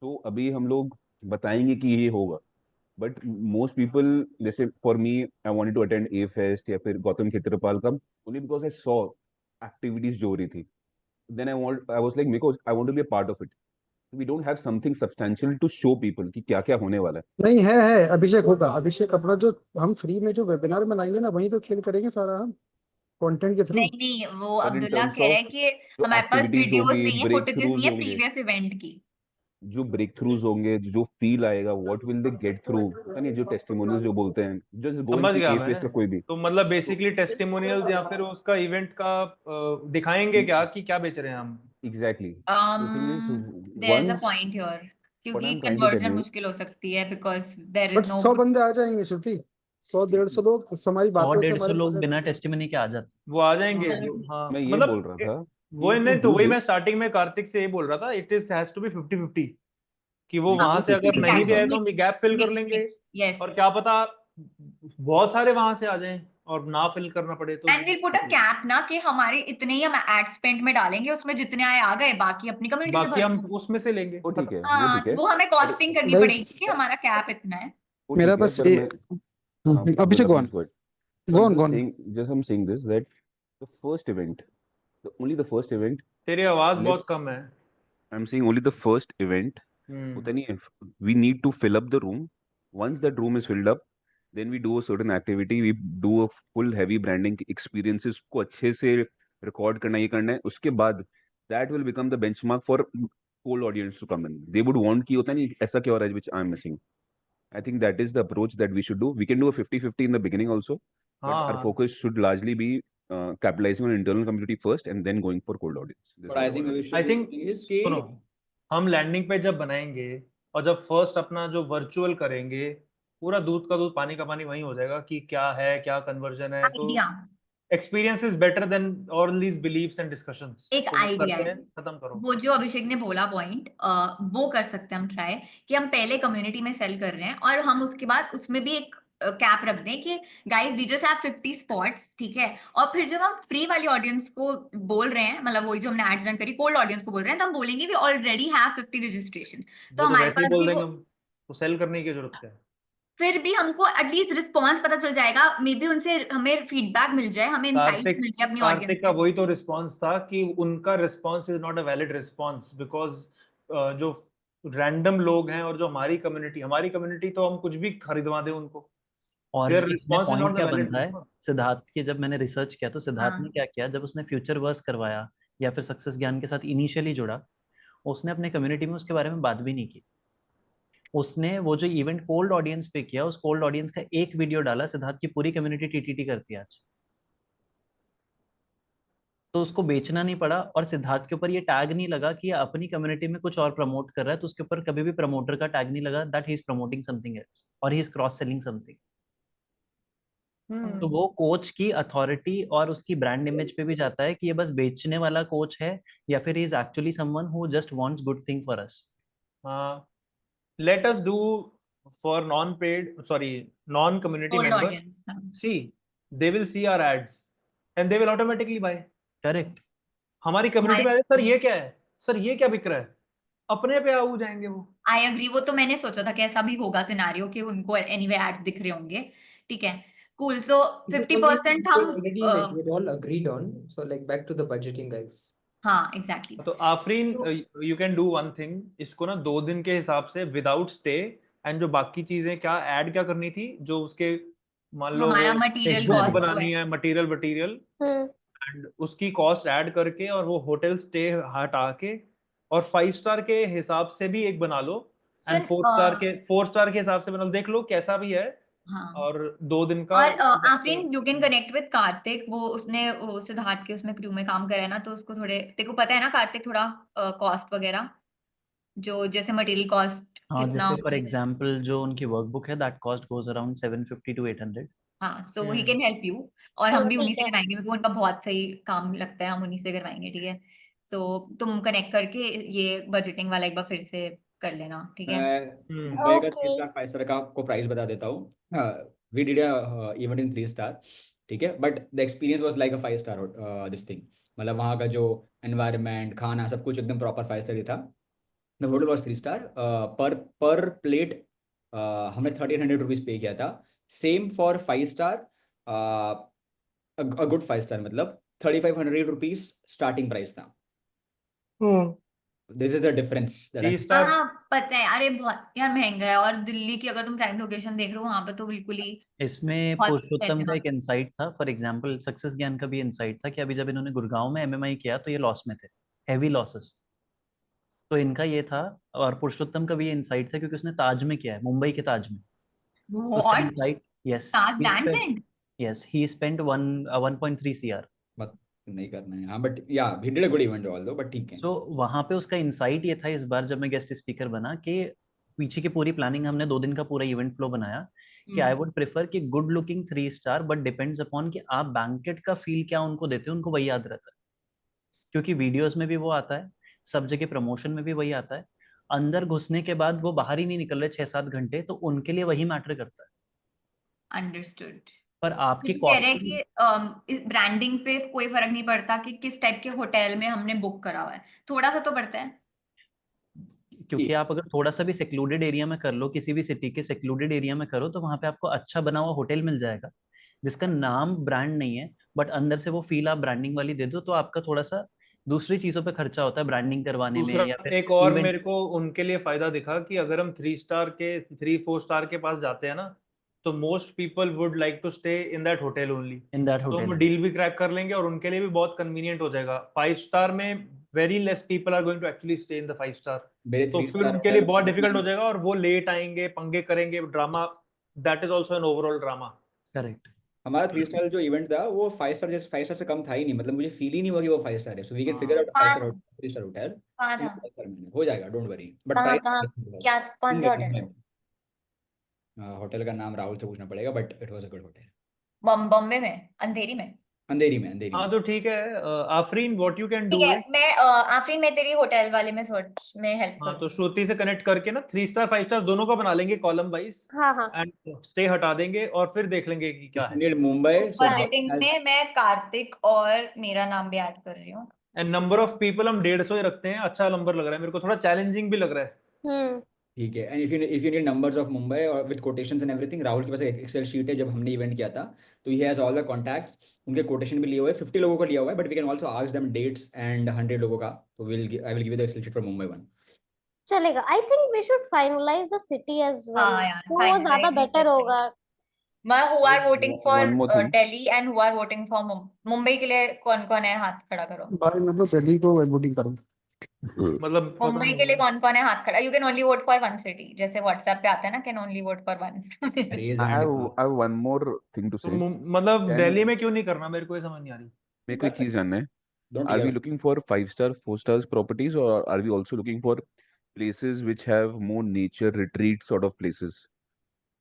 तो अभी हम लोग बताएंगे कि ये होगा. But most people, जैसे for me, I wanted to attend A Fest या फिर गौतम खेत्रपाल का only because I saw activities जो हो रही थी. Then I was like, मेरे को I want to be a part of it. We don't have something substantial to show people कि क्या क्या होने वाला है. नहीं है अभिषेक होगा। अभिषेक अपना जो हम फ्री में जो वेबिनार बनाएंगे ना, वहीं तो खेल करेंगे सारा हम कंटेंट के थ्रू। नहीं नहीं, वो But in अब्दुल्ला terms कह रहा है of कि जो हमारे पास activities वीडियोस होंगी, नहीं है, फुटेजेस नहीं breakthroughs है होंगे, प्रीवियस इवेंट की। जो breakthroughs होंगे, जो feel आएगा, what will they get through, पता नहीं, जो testimonials जो बोलते हैं, just go and समझ see गया A Fest का कोई भी. मैं। तो मतलब बेसिकली टेस्टिमोनियल्स या फिर उसका इवेंट का दिखाएंगे क्या कि क्या बेच रहे हैं हम। Exactly. The thing is, there is a once point here, what क्योंकि I'm trying to tell conversion you, मुश्किल हो सकती है because there but is no 100 बंदे आ जाएंगे श्रुति, 100-150 लोग हमारी 100 बातों से 150 हमारे लोग बिना टेस्टिमनी के आ जाते। वो आ जाएंगे। चलो हाँ मैं ये मतलब बोल रहा था वो कि नहीं, to तो do वही मैं this, स्टार्टिंग में कार्तिक से ये बोल रहा था, it is has to be 50-50 कि वो नहीं, वहां से अगर नहीं भी आए तो हम गैप फिल कर लेंगे। यस, और क्या पता बहुत सारे वहां से आ जाएं और ना फिल करना पड़े तो। And will put a cap ना कि हमारे इतने ही हम एड स्पेंड में डालेंगे, उसमें जितने आए आ गए, बाकी अपनी कम्युनिटी से बाकी भर हम देंगे। उसमें से लेंगे। वो ठीक है, वो हाँ, ठीक है, वो हमें कॉस्टिंग करनी Guys, पड़ेगी कि हमारा कैप इतना है। वो मेरा ठीक है, बस पर मैं अभिषेक Abdullah, go on please go ahead. Go I'm on just saying, I'm saying this, that the first event, only the first event, तेरी आवाज बहुत let's, कम है। I'm saying only the first event, होता नहीं है, we need to fill up the room. Once that room is filled up, then we do a certain activity, we do a full heavy branding experiences को अच्छे से record करना, ये करना है. उसके बाद that will become the benchmark for cold audience to come in. They would want कि होता नहीं ऐसा क्या हो रहा है which I'm missing. I think that is the approach that we should do. We can do a 50-50 in the beginning also, but our focus should largely be capitalizing on internal community first and then going for cold audience. But I think I think सुनो, हम landing page जब बनाएंगे और जब first अपना जो virtual करेंगे, पूरा दूध का दूध पानी का पानी वही हो जाएगा कि क्या है, क्या कन्वर्जन है। तो experience is better than all these believes and discussions. एक आइडिया है, खत्म करो। वो जो अभिषेक ने बोला पॉइंट, वो कर सकते हैं हम ट्राई, कि हम पहले कम्युनिटी में सेल कर रहे हैं और हम उसके बाद उसमें भी एक कैप रख दें कि guys we just have 50 spots, ठीक है। और फिर जब हम फ्री वाली ऑडियंस को बोल रहे हैं, मतलब वही जो हमने एड्स रन करी कोल्ड ऑडियंस को बोल रहे हैं, तो हम बोलेंगे वी ऑलरेडी हैव 50 रजिस्ट्रेशन, तो वो तो हमारे वैसे ही पास बोल भी देंगे वो हम, तो सेल करने की जरूरत है। फिर भी हमको एटलीस्ट रिस्पॉन्स पता चल जाएगा, मे बी उनसे हमें फीडबैक मिल जाए, हमें इनसाइट्स कार्तिक मिल जाए अपनी ऑडियंस कार्तिक का वही तो रिस्पॉन्स था कि उनका response is not a valid response, because जो रैंडम लोग हैं और जो हमारी कम्युनिटी तो हम कुछ भी खरीदवा दें उनको, और देयर इसमें response is point not the क्या वैलिड। बनता है, सिद्धार्थ के जब मैंने रिसर्च किया तो सिद्धार्थ ने हाँ क्या किया, जब उसने फ्यूचर वर्स करवाया या फिर सक्सेस ज्ञान के साथ इनिशियली जुड़ा, उसने अपने कम्युनिटी में उसके बारे में बात भी नहीं की। उसने वो जो इवेंट कोल्ड ऑडियंस पे किया, उस कोल्ड ऑडियंस का एक वीडियो डाला, सिद्धार्थ की पूरी कम्युनिटी टीटीटी करती है आज। तो उसको बेचना नहीं पड़ा, और सिद्धार्थ के ऊपर ये टैग नहीं लगा कि ये अपनी कम्युनिटी में कुछ और प्रमोट कर रहा है, तो उसके ऊपर कभी भी प्रमोटर का टैग नहीं लगा that he is promoting something else और he is cross selling something. तो वो कोच की अथॉरिटी और उसकी ब्रांड इमेज पे भी जाता है कि ये बस बेचने वाला कोच है या फिर he is actually someone who just wants good thing for us. हाँ, let us do for non community cold members. Audience. See, they will see our ads and they will automatically buy. Correct. हमारी community में आए, sir ये क्या है, sir ये क्या बिक रहा है, अपने पे आऊ जाएंगे वो। आई एग्री, वो तो मैंने सोचा था कि ऐसा भी होगा सिनारियो कि उनको एनीवे एड्स दिख रहे होंगे। ठीक है, कूल। सो 50% हम already like we all agreed on, so like back to the budgeting guys. हाँ एग्जैक्टली। तो Afreen, you can do one thing, इसको ना 2 दिन के हिसाब से विदाउट स्टे, एंड जो बाकी चीजें क्या ऐड क्या करनी थी, जो उसके मान लो हमारा वो मटेरियल बुक कॉस्ट बनानी है, मटेरियल एंड उसकी कॉस्ट ऐड करके, और वो होटल स्टे हटा के, और 5 स्टार के हिसाब से भी एक बना लो, एंड 4 स्टार के हिसाब से बना लो, देख लो कैसा भी है। हाँ। और 2 दिन का और Afreen, you can connect with Kartik, वो उसने वो सिद्धार्थ के उसमें क्रू में काम करा है ना, तो उसको थोड़े तेरे को पता है ना कार्तिक, थोड़ा कॉस्ट वगैरह जो जैसे मटेरियल कॉस्ट हाँ, कितना जैसे फॉर होगी। एग्जांपल जो उनकी वर्कबुक है that cost goes around 750 to 800। हाँ, सो ही कैन हेल्प यू, और हम भी उन्हीं से करवाएंगे, मेरे को उनका बहुत सही काम लगता है, हम उन्हीं से करवाएंगे। ठीक है, सो तुम कनेक्ट करके ये बजटिंग वाला एक बार फिर से कर लेना। ठीक है, मुंबई का 3 स्टार 5 स्टार का आपको प्राइस बता देता हूँ। We did event in 3 star, ठीक है, but the experience was like a 5 star this thing. मतलब वहाँ का जो एनवायरनमेंट, खाना, सब कुछ एकदम प्रॉपर 5 स्टार ही था। The hotel was 3 star. पर प्लेट हमने 1300 रुपीज पे किया था। Same for 5 star, a good 5 star, मतलब 3500 रुपीज स्टार्टिंग प्राइस था। This is the difference that 3 star. हाँ पता है, अरे बहुत यार महंगा है, और दिल्ली की अगर तुम प्राइम लोकेशन देख रहे हो वहां पे तो बिल्कुल ही इसमें बहुत पुरुषोत्तम पैसे का ना। एक इंसाइट था, फॉर एग्जांपल सक्सेस ज्ञान का भी इंसाइट था कि अभी जब इन्होंने गुड़गांव में एमएमआई किया तो ये लॉस में थे, हैवी लॉसेस। तो इनका ये था, और पुरुषोत्तम का भी ये इंसाइट था क्योंकि उसने ताज में किया है, मुंबई के ताज में। तो उसका what? Insight, yes, Taj he lands spent, and yes he spent 1.3 CR। मत नहीं करना है। हाँ, बट या he did a good event although, but ठीक है। सो वहां पे उसका इंसाइट ये था इस बार जब मैं गेस्ट स्पीकर बना कि पीछे की पूरी प्लानिंग, हमने 2 दिन का पूरा इवेंट फ्लो बनाया कि आई वुड प्रेफर कि good looking 3 star, but depends upon कि आप बैंकेट का फील क्या उनको देते हो, उनको वही याद रहता है। क्योंकि वीडियोस में भी वो आता है, सब जगह प्रमोशन में भी वही आता है, अंदर घुसने के बाद वो बाहर ही नहीं निकल रहे 6-7 घंटे, तो उनके लिए वही मैटर करता है। अंडरस्टूड। पर तो आपकी तू कह रहे हैं कॉस्टिंग, कि ब्रांडिंग पे कोई फर्क नहीं पड़ता कि किस टाइप के होटल में हमने बुक करा हुआ है, थोड़ा सा तो पड़ता है। क्योंकि आप अगर थोड़ा सा भी सेक्लूडेड एरिया में कर लो, किसी भी सिटी के सेक्लूडेड एरिया में करो, तो वहां पे आपको अच्छा बना हुआ होटल मिल जाएगा जिसका नाम ब्रांड नहीं है, बट अंदर से वो फील आप ब्रांडिंग वाली दे दो, तो आपका थोड़ा सा दूसरी चीजों पे खर्चा होता है ब्रांडिंग करवाने में दूसरा या फिर एक और इवेंट। मेरे को उनके लिए फायदा दिखा कि अगर हम 3 4 स्टार के पास जाते हैं ना, तो most people would like to stay in that hotel only. In that तो हम होटल। डील भी क्रैक कर लेंगे और उनके लिए भी बहुत कन्वीनियंट हो जाएगा। 5 स्टार में very less people are going to actually stay in the 5 star, मेरे तो 3 फिर स्टार उनके लिए बहुत डिफिकल्ट हो जाएगा, और वो लेट आएंगे, पंगे करेंगे, drama, that is also an overall drama. Correct. हमारा 3 स्टार जो इवेंट था वो 5 स्टार, जैसे 5 स्टार से कम था ही नहीं, मतलब मुझे फील ही नहीं हुआ कि वो 5 स्टार है। So we can figure out 5 star 3 star hotel कहाँ इन था? 5 स्टार में हो जाएगा, डोंट वरी। बट कहाँ प्राइस कहाँ? क्या कौन सा होटल है? होटल का नाम राहुल से पूछना पड़ेगा, but it was a good hotel. Bombay में, अंधेरी में? अंधेरी हाँ में। तो ठीक है, आफरीन व्हाट यू कैन ठीक डू है, इट। मैं आफरीन मैं तेरी होटल वाले में सर्च में हेल्प हाँ, तो करूँ। श्रुति से कनेक्ट करके ना 3 स्टार 5 स्टार दोनों का बना लेंगे कॉलम वाइज, हाँ हाँ एंड स्टे हटा देंगे और फिर देख लेंगे कि क्या है। नीड मुंबई, सो बजटिंग में मैं कार्तिक और मेरा नाम भी ऐड कर रही हूँ। एंड नंबर ऑफ पीपल हम 150 ही रखते हैं, अच्छा नंबर लग रहा है मेरे को, थोड़ा चैलेंजिंग भी लग रहा है। ठीक है. And if you need numbers of Mumbai और with quotations and everything, Rahul के पास एक एक्सेल शीट है. जब हमने इवेंट किया था तो he has all the contacts, उनके कोटेशन भी लिए हुए हैं. 50 लोगों को लिया हुआ है, but we can also ask them dates and 100 लोगों का. तो I will give the Excel sheet for Mumbai one. चलेगा. I think we should finalise the city as well. हाँ यार, तो वो ज्यादा finalize बेटर करते हैं. होगा. who are voting for One more thing. Delhi and who are voting for Mumbai के लिए कौन कौन है, हाथ खड़ा करो. भाई मैं तो दिल्ली को वोटिंग करूँ. मतलब पता मुंबई नहीं के लिए मुझे। कौन कौन है, हाथ खड़ा. You can only vote for one city, जैसे व्हाट्सएप पे आता है ना, can only vote for one. Raise I hand. have one more thing to तो say. मतलब Can- दिल्ली में क्यों नहीं करना, मेरे को ये समझ नहीं आ रही. मेरे को एक चीज जानना है. Don't Are we looking for 5-star, 4 stars properties, or are we also looking for places which have more nature retreat sort of places?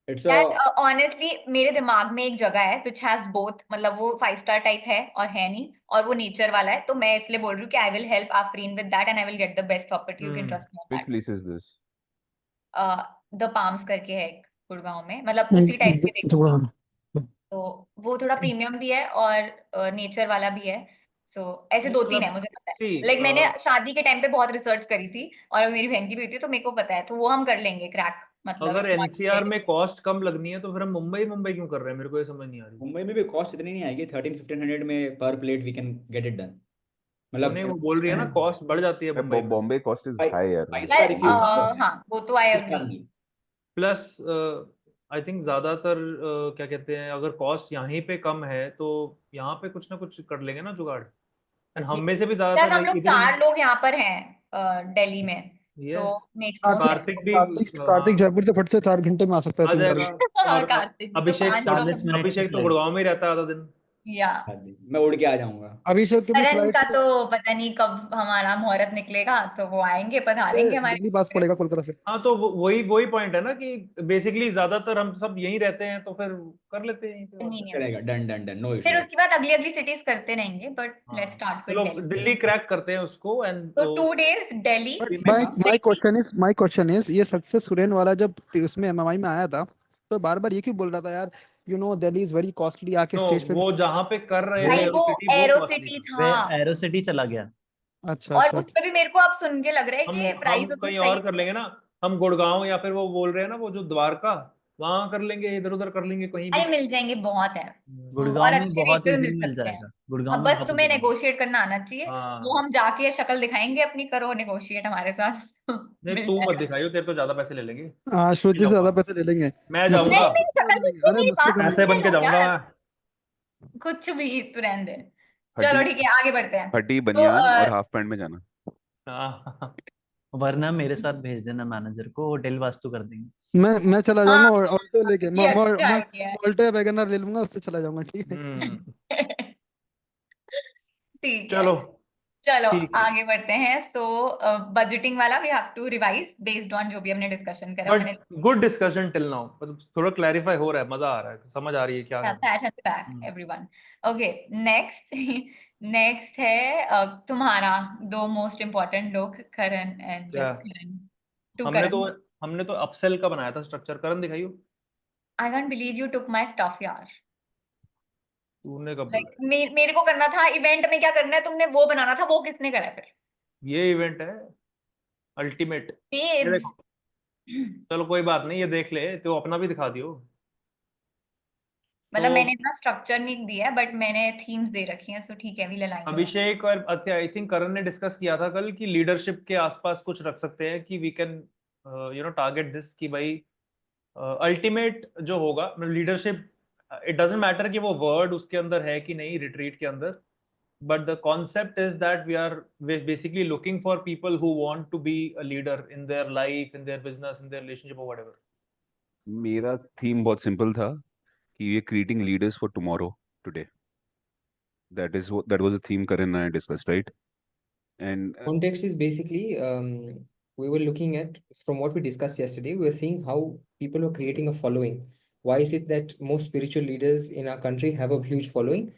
It's That honestly मेरे दिमाग में एक जगह है which has both, मतलब वो 5 स्टार टाइप है और है नहीं, और वो नेचर वाला है. तो मैं इसलिए बोल रही हूँ कि I will help Afreen with that and I will get the best property. You can trust me on Which that. place is this? The Palms करके है एक गुड़गांव में, मतलब उसी टाइप के देखो. तो वो थोड़ा प्रीमियम भी है और नेचर वाला भी है. सो ऐसे 2-3 है मुझे पता है. See, लाइक मैंने शादी के टाइम पे बहुत रिसर्च करी थी और मेरी बहन की भी हुई थी, तो मेरे को पता है. तो वो हम कर लेंगे क्रैक. मतलब अगर if you want to NCR get it. में कॉस्ट कम लगनी है तो फिर हम मुंबई क्यों कर रहे हैं, मेरे को ये समझ नहीं आ रही. मुंबई में भी कॉस्ट इतनी नहीं आएगी. 1300-1500 में per plate we can get it done. तो मतलब नहीं, वो बोल रही है ना कॉस्ट बढ़ जाती है मुंबई में. Bombay cost is Five- high यार. 5 star if you हाँ, वो तो I agree. Plus I think ज्यादातर क्या कहते हैं, अगर कॉस्ट यहीं पे कम है तो यहाँ पे कुछ ना कुछ कर लेंगे ना जुगाड़. एंड हम में से भी प्लस ज्यादातर हम लोग इधर 4 लोग यहाँ पर हैं दिल्ली में. तो yes. Makes more sense. Kartik भी कार्तिक जयपुर से फट से 4 घंटे में आ सकता है. आ जाएगा. और कार्तिक तो अभिषेक 5 तो 40 मिनट अभिषेक की तो flight. गुड़गांव में ही रहता है आधा दिन. या मैं उड़ के आ जाऊंगा. अभिषेक के भी करण फ्लाइट का तो पता नहीं कब हमारा मुहूर्त निकलेगा, तो वो आएंगे, पधारेंगे हमारे. दिल्ली पास पड़ेगा कोलकाता से. हाँ, तो वही पॉइंट है ना कि बेसिकली ज्यादातर हम सब यहीं रहते हैं, तो फिर कर लेते हैं यहीं पे. Convenience. चलेगा. डन नो फिर इशू. उसके बाद अगली सिटीज करते रहेंगे, बट लेट्स स्टार्ट विद चलो दिल्ली. दिल्ली क्रैक करते हैं उसको. एंड तो 2 days Delhi. My question is ये सक्सेस सुरेन वाला जब उसमें एमएमआई में आया था तो बार बार ये क्यों बोल रहा था यार, you know Delhi is very costly, आके स्टेज पे. वो जहाँ पे कर रहे भाई थे वो एरो सिटी था एरो सिटी चला गया. अच्छा और अच्छा. उस पे भी मेरे को अब सुन के लग रहा है कि हम प्राइस कहीं और कर लेंगे ना. हम गुड़गांव या फिर वो बोल रहे हैं ना वो जो द्वारका, वहां कर लेंगे, इधर उधर कर लेंगे कहीं अरे भी. मिल जाएंगे, बहुत है. गुड़गांव और में अच्छे बहुत रेट पे इजीली मिल मिल सकते हैं. जाएगा. गुड़गांव अब में बस बहुत तुम्हें easily. नेगोशिएट करना आना चाहिए. हाँ. वो हम जाके शक्ल दिखाएंगे अपनी, करो नेगोशिएट हमारे साथ. नहीं, मिल तू मत जाएगा. दिखाइयो, तेरे तो ज्यादा पैसे ले लेंगे. हाँ, श्रुति से ज्यादा पैसे ले लेंगे. मैं मुझसे जाऊंगा, नहीं नहीं, शक्ल लेंगे. तू अरे मेरी मुझसे बात कम ऐसे बन के सुन जाऊंगा यार. मैं. कुछ भी तू रहने दे. चलो ठीक है, आगे बढ़ते हैं. फटी तो बनियान और हाफ पैंट में जाना. हाँ. वरना मेरे साथ भेज देना मैनेजर को, होटल वास्तु कर देंगे. मैं चला जाऊंगा और ऑल्टो लेके. ये अच्छा आइडिया है. ऑल्टो या वैगनर ले लूंगा, उससे चला जाऊंगा. ठीक है. ठीक है, चलो चलो ठीक है. आगे बढ़ते हैं. सो बजटिंग वाला we have to revise based on जो भी हमने डिस्कशन करा. मैंने but good discussion till now, मतलब थोड़ा क्लैरिफाई हो रहा है, मजा आ रहा है, समझ आ रही है क्या है. pat on the back everyone. Okay, next है तुम्हारा 2 मोस्ट इम्पोर्टेंट लोग, करण एंड क्या? जस्ट करण. हमने तो अपसेल का बनाया था स्ट्रक्चर. करण दिखाइयो. I can't believe you took my stuff यार. तूने कब Like बोला? मेरे को करना था इवेंट में, क्या करना है तुमने वो बनाना था, वो किसने करा है फिर? ये इवेंट है अल्टीमेट. Babes. चलो कोई बात नहीं, ये देख ले, तो अपना भी दिखा दियो. मतलब तो मैंने इतना स्ट्रक्चर नहीं दिया है, बट मैंने थीम्स दे रखी हैं, सो ठीक है, वील अलाइन. अभिषेक और आई थिंक करण ने डिस्कस किया था कल कि लीडरशिप के आसपास कुछ रख सकते हैं कि वी कैन टारगेट दिस, कि भाई अल्टीमेट जो होगा लीडरशिप, इट डजंट मैटर कि वो वर्ड उसके अंदर है कि नहीं रिट्रीट के अंदर, but the concept is that we are basically looking for people who want to be a leader in their life, in their business, in their relationship और व्हाटएवर. मेरा थीम बहुत सिंपल था कि we are creating leaders for tomorrow today. that was the theme Karan and I discussed, right? And Context is basically we were looking at, from what we discussed yesterday, we were seeing how people were creating a following. Why is it that most spiritual leaders in our country have a huge following?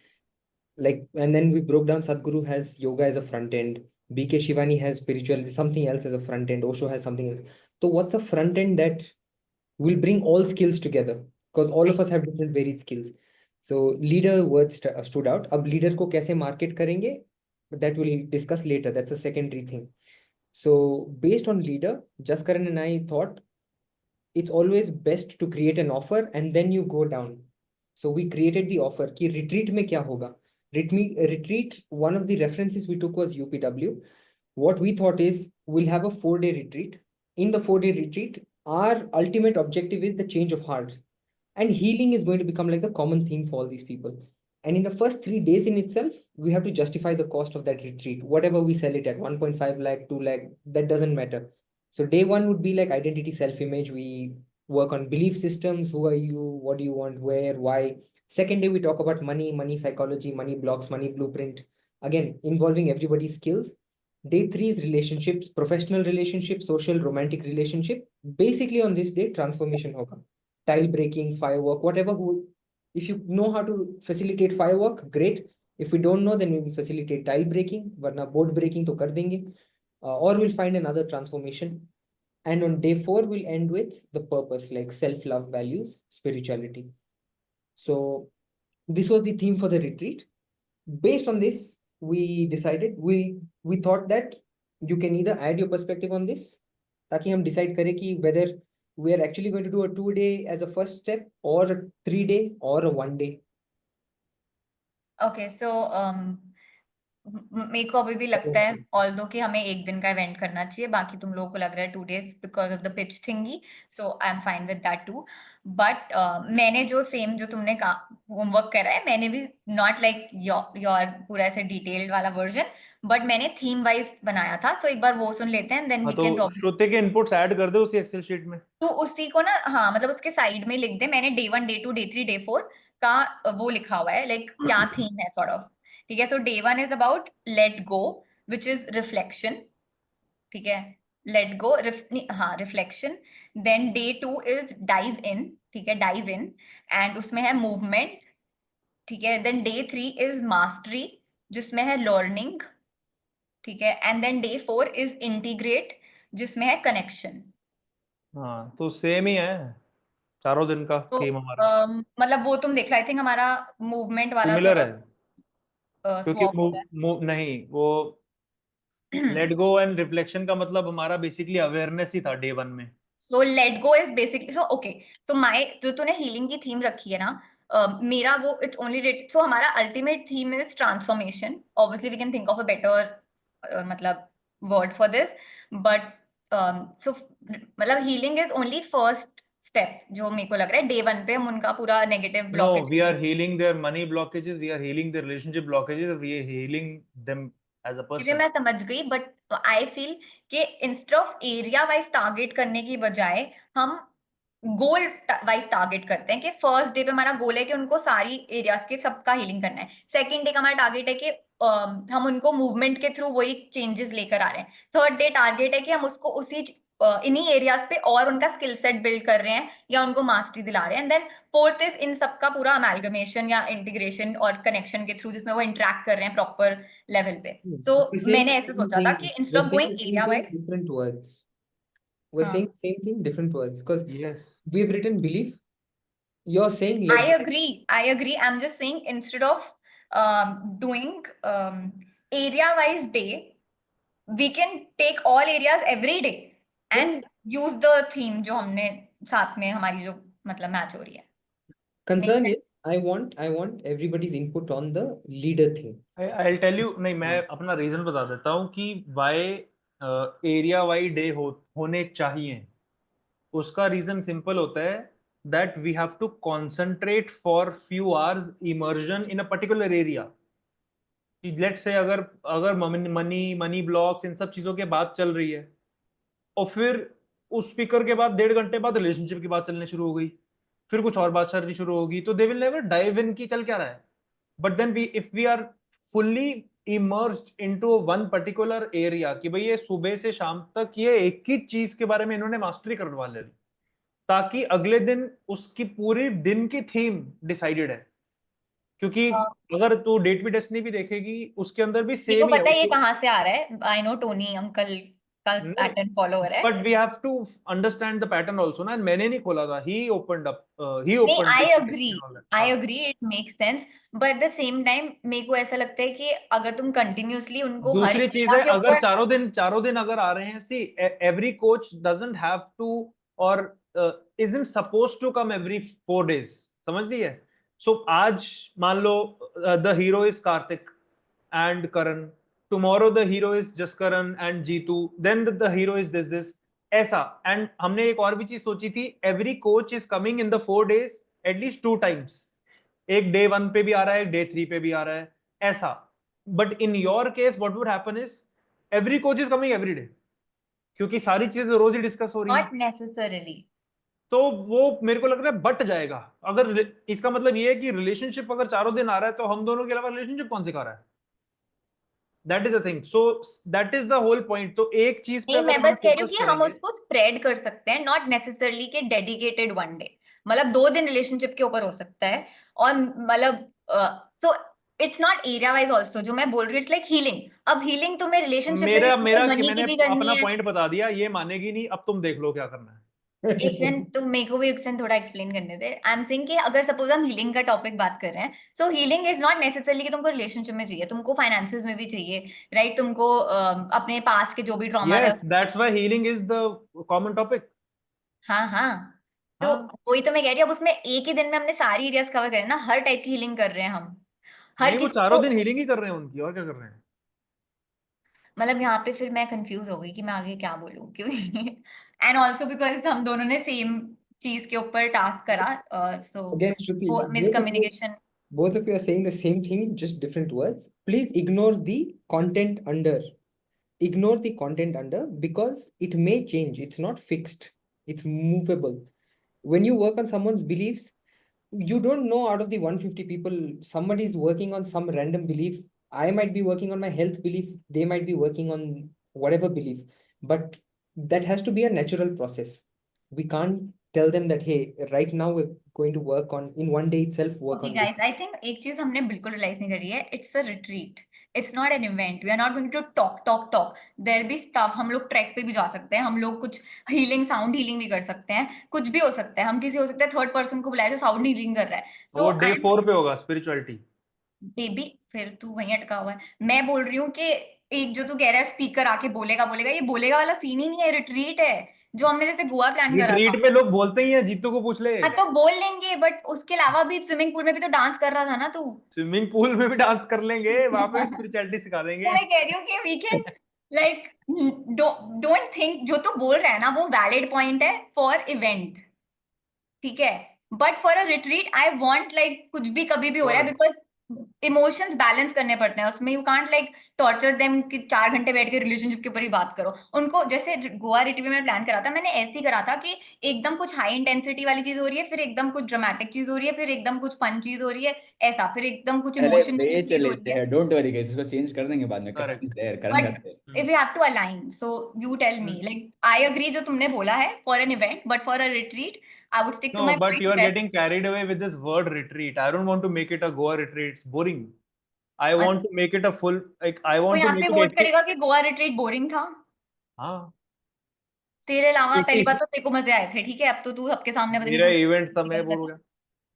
Like, and then we broke down, Sadhguru has yoga as a front end, BK Shivani has spiritual something else as a front end, Osho has something else. So what's a front end that will bring all skills together? Because all of us have different varied skills. So leader word stood out. अब leader को कैसे market करेंगे, that we'll discuss later. That's a secondary thing. So based on leader, Jaskaran and I thought it's always best to create an offer and then you go down. So we created the offer कि retreat में क्या होगा. Retreat, one of the references we took was UPW. What we thought is we'll have a 4-day retreat. In the 4-day retreat, our ultimate objective is the change of heart. And healing is going to become like the common theme for all these people. And in the first 3 days in itself, we have to justify the cost of that retreat. Whatever we sell it at, 1.5 lakh, 2 lakh, that doesn't matter. So day one would be like identity, self-image. We work on belief systems. Who are you? What do you want? Where? Why? Second day, we talk about money psychology, money blocks, money blueprint. Again, involving everybody's skills. Day 3 is relationships, professional relationship, social, romantic relationship. Basically on this day, transformation hoga. Tile breaking, firework, whatever. If you know how to facilitate firework, great. If we don't know, then we will facilitate tile breaking. Varna board breaking to kar denge. Or we'll find another transformation. And on day 4, we'll end with the purpose, like self-love, values, spirituality. So this was the theme for the retreat. Based on this, we decided, we thought that you can either add your perspective on this, ताकि हम decide करें कि whether we are actually going to do a 2-day as a first step or a 3-day or a 1-day. Okay, so मेरे को अभी भी लगता है ऑल्दो कि हमें 1 दिन का इवेंट करना चाहिए, बाकी तुम लोगों को लग रहा है 2 days because of the pitch thingy, so I am fine with that too. But मैंने जो सेम जो तुमने होमवर्क करा है, मैंने भी नॉट लाइक योर पूरा ऐसे डिटेल्ड वाला वर्जन, बट मैंने थीम वाइज बनाया था. सो एक बार वो सुन लेते हैं, देन वी कैन तो श्रुति के इनपुट्स ऐड कर दे उसी एक्सेल शीट में. तो उसी को ना, हाँ मतलब उसके साइड में लिख दे. मैंने day 1, day 2, day 3, day 4 का वो लिखा हुआ है, लाइक क्या थीम है सॉर्ट ऑफ. ठीक है, सो day 1 is about let go, which is reflection. ठीक है, let go, हाँ reflection. Then day 2 is dive in. ठीक है, dive in, and उसमें है movement. ठीक है, then day 3 is mastery, जिसमें है learning. ठीक है, and then day 4 is integrate, जिसमें है connection. हाँ, तो सेम ही है चारों दिन का तो थीम हमारा. मतलब वो तुम देख रहे, आई थिंक हमारा मूवमेंट वाला सिमिलर थोड़ा है क्योंकि स्वैप हो रहा है. नहीं, वो लेट गो एंड रिफ्लेक्शन का मतलब हमारा बेसिकली अवेयरनेस ही था डे 1 में. So let go is basically, so okay, so my जो तूने हीलिंग की थीम रखी है ना, मेरा वो इट्स ओनली रेट. सो हमारा ultimate theme is transformation. Obviously we can think of a better मतलब word for this, but so मतलब healing is only first step. जो मेरे को लग रहा है डे 1 पे हम उनका पूरा negative blockage. No, we are healing their money blockages, we are healing their relationship blockages, we are healing them as a person. मैं समझ गई, बट आई फील कि instead of area wise target करने की बजाय हम गोल वाइज टारगेट करते हैं कि फर्स्ट डे पे हमारा गोल है कि उनको सारी एरियाज के सबका हीलिंग करना है. सेकंड डे का हमारा टारगेट है कि हम उनको मूवमेंट के थ्रू वही चेंजेस लेकर आ रहे हैं. थर्ड डे टारगेट है कि हम उसको उसी इन्हीं एरियाज पे और उनका स्किल सेट बिल्ड कर रहे हैं या उनको मास्टरी दिला रहे हैं. And then fourth is in सबका पूरा अमेलगमेशन या इंटीग्रेशन और कनेक्शन के थ्रू, जिसमें वो इंटरेक्ट कर रहे हैं प्रॉपर लेवल पे. सो मैंने ऐसे सोचा था कि instead of going area wise, different words. We're saying same thing, different words. Because Yes, we've written belief. You're saying I agree. I'm just saying instead of doing area wise day, we can take all areas every day and use the theme जो हमने साथ में हमारी जो मतलब match हो रही है. concern is I want everybody's input on the leader thing. I'll tell you. नहीं, मैं अपना रीजन बता देता हूँ कि why एरिया वाइड डे होने चाहिए. उसका रीजन सिंपल होता है that we have to concentrate for few hours immersion in a particular area. Let's say अगर मनी ब्लॉक्स इन सब चीजों के बात चल रही है और फिर उस स्पीकर के बाद 1.5 घंटे बाद रिलेशनशिप की बात चलने शुरू हो गई, फिर कुछ और बात चलनी शुरू होगी, तो they will never dive in की चल क्या रहा है. But then if we are fully immersed into one particular area कि भाई ये सुबह से शाम तक ये एक ही चीज के बारे में इन्होंने मास्टरी करवा ले, ताकि अगले दिन उसकी पूरी दिन की थीम डिसाइडेड है. क्योंकि अगर तू डेट भी डेस्टिनी भी देखेगी उसके अंदर भी सेम ही पता है ये कहाँ से आ रहा है. आई नो टोनी अंकल का No, पैटर्न फॉलो हो रहा है। but we have to understand the pattern also ना, मैंने नहीं खोला था, he opened up, he नहीं, opened I it agree, and all that. आई हाँ। Agree, it make sense, but at the same time मेरे को ऐसा लगता है कि अगर तुम कंटिन्यूअसली उनको हर दूसरी एक चीज क्रिया है, के अगर ऊपर चारों दिन अगर आ रहे हैं, see every coach doesn't have to और isn't supposed to come every 4 days, समझ ली है? सो आज मान लो the hero is Kartik and Karan, tomorrow the hero is Jaskaran and Jeetu, then the hero is this ऐसा। एंड हमने एक और भी चीज सोची थी, every coach is coming in the 4 days at least 2 times, एक डे 1 पे भी आ रहा है, डे 3 पे भी आ रहा है, ऐसा। But in your case what would happen is every coach is coming every day, क्योंकि सारी चीजें रोज ही डिस्कस हो रही नॉट है, नेसेसरीली। तो वो मेरे को लग रहा है बट जाएगा। अगर इसका मतलब ये है कि रिलेशनशिप अगर चारों दिन आ रहा है, तो हम दोनों के अलावा रिलेशनशिप कौन सिखा रहा है? That is a thing, so that is the whole point. तो एक चीज पे नहीं, मैं अगर हम बस कह रही हूँ फोकस कि हम करेंगे, उसको स्प्रेड कर सकते हैं, नॉट नेसेसरली के डेडिकेटेड 1 डे, मतलब 2 दिन रिलेशनशिप के ऊपर हो सकता है। और मतलब so it's not area wise also, जो मैं बोल रही हूँ इट्स लाइक हीलिंग। अब हीलिंग तुम्हें रिलेशनशिप में मेरा भी मेरा मनी की मैंने भी करनी अपना है। पॉइंट बता दिया, ये मानेगी नहीं, अब तुम देख लो क्या करना है। एक्सन, तो मेरे को भी एक्सन थोड़ा एक्सप्लेन करने दे। आई एम सेइंग कि अगर सपोज हम हीलिंग का टॉपिक बात कर रहे हैं, सो हीलिंग इज नॉट नेसेसरली कि तुमको रिलेशनशिप में चाहिए, तुमको फाइनेंसेस में भी चाहिए, राइट? तुमको अपने पास्ट के जो भी ट्रॉमा है। Yes, that's why healing is the common topic. हाँ हाँ, तो हाँ, वही तो मैं कह रही हूँ, अब उसमें एक ही दिन में हमने सारी एरियाज कवर करे ना, हर टाइप की हीलिंग कर रहे हैं हम, हर नहीं वो किसी चारों को। दिन हीलिंग ही कर रहे हैं उनकी, और क्या कर रहे हैं? मतलब यहाँ पे फिर मैं कंफ्यूज हो गई कि मैं आगे क्या बोलूँ, क्योंकि एंड ऑल्सो बिकॉज हम दोनों ने सेम चीज के ऊपर टास्क करा, सो Again, Shruti, miscommunication. both of you are saying the same thing in just different words. Please ignore the content under. Ignore the content under, because it may change. It's not fixed. It's movable. When you work on someone's beliefs, you don't know out of the 150 people, somebody is working on some random belief. I might be working on my health belief. They might be working on whatever belief. But that has to be a natural process. We can't tell them that, hey, right now we're going to work on, in 1 day itself, work okay on guys, I think एक चीज हमने बिल्कुल realise नहीं करी है, it's a retreat, it's not an event. We are not going to talk talk talk, there be stuff. हम लोग track पे भी जा सकते हैं, हम लोग कुछ हीलिंग, साउंड हीलिंग भी कर सकते हैं, कुछ भी हो सकता है। हम किसी हो सकता है थर्ड पर्सन को बुलाए जो साउंड हीलिंग कर रहा है। वो सो डे आई 4 पे होगा स्पिरिचुअलिटी। बेबी, फिर तू वहीं अटका हुआ है। मैं बोल रही हूँ कि एक जो तू कह रहा है स्पीकर आके बोलेगा बोलेगा, ये बोलेगा वाला सीन ही नहीं है, रिट्रीट है, जो हमने जैसे गोवा प्लान करा था। रिट्रीट पे लोग बोलते ही हैं, जीतू को पूछ ले। हाँ तो बोल लेंगे, बट उसके अलावा भी स्विमिंग पूल में भी तो डांस कर रहा था ना तू। स्विमिंग पूल में भी डांस कर लेंगे, वहां पे भी स्पिरिचुअलिटी सिखा तो देंगे। मैं कह रही हूँ कि we can like, don't think, जो तू बोल रहा है ना वो वैलिड पॉइंट है फॉर इवेंट, ठीक है, but for a retreat I want like कुछ भी कभी भी हो रहा है, बिकॉज इमोशंस बैलेंस करने पड़ते हैं उसमें। You can't like torture them कि 4 घंटे बैठ के रिलेशनशिप के ऊपर ही बात करो उनको। जैसे गोवा रिट्रीट में प्लान करा था, मैंने ऐसे ही करा था कि एकदम कुछ हाई इंटेंसिटी वाली चीज हो रही है, फिर एकदम कुछ ड्रामेटिक चीज हो रही है, फिर एकदम कुछ फन चीज हो रही है, ऐसा, फिर एकदम कुछ पहले इमोशन वे चीज हो लेते रही है। हैं, डोंट वरी गाइस, इसको चेंज कर देंगे बाद में। करण Correct. is there, Karan But करते हैं। if we have to align, so you tell me, like I agree जो तुमने बोला है for an event, but for a retreat, I would stick to No, my but point you are that getting carried away with this word retreat. I don't want to make it a Goa retreat. It's boring. I want to make it a full, like I तो want to यहाँ पे make it vote करेगा कि Goa retreat boring था। हाँ, तेरे अलावा पहली बात तो तेरे को मजे आए थे, ठीक है, अब तो तू सबके सामने पता नहीं मेरा कौन इवेंट था, सी मैं गलत कर बोल रहा गया।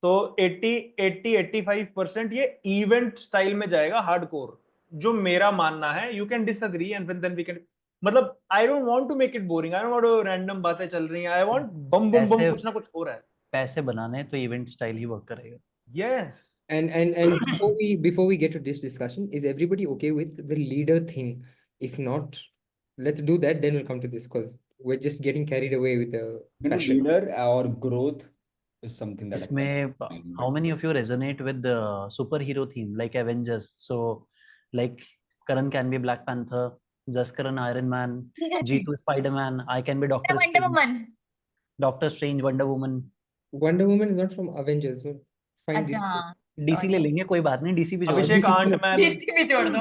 तो 85% ये इवेंट स्टाइल में जाएगा, हार्डकोर, जो मेरा मानना है। You can disagree and then we can, मतलब I don't want to make it boring, I don't want random बातें चल रही हैं, आई वांट बम बम बम, पैसे कुछ ना कुछ हो रहा है। पैसे बनाने हैं तो इवेंट स्टाइल ही वर्क करेगा। Yes. And before we get to this discussion, is everybody okay with the leader thing? If not, let's do that, then we'll come to this, because we're just getting carried away with the passion. Leader और growth is something that I इसमें can how many of you resonate with the superhero theme like Avengers? So like Karan can be Black Panther, Jaskaran Iron Man, है। Jeetu Spider-Man, I can be Doctor wonder Strange, woman. Doctor Strange, Wonder Woman. Wonder Woman is not from Avengers, so find अच्छा this. हाँ, DC ले लेंगे, कोई बात नहीं, DC भी जोड़ अभिषेक देंगे। आंट मैन, डीसी भी जोड़ दो।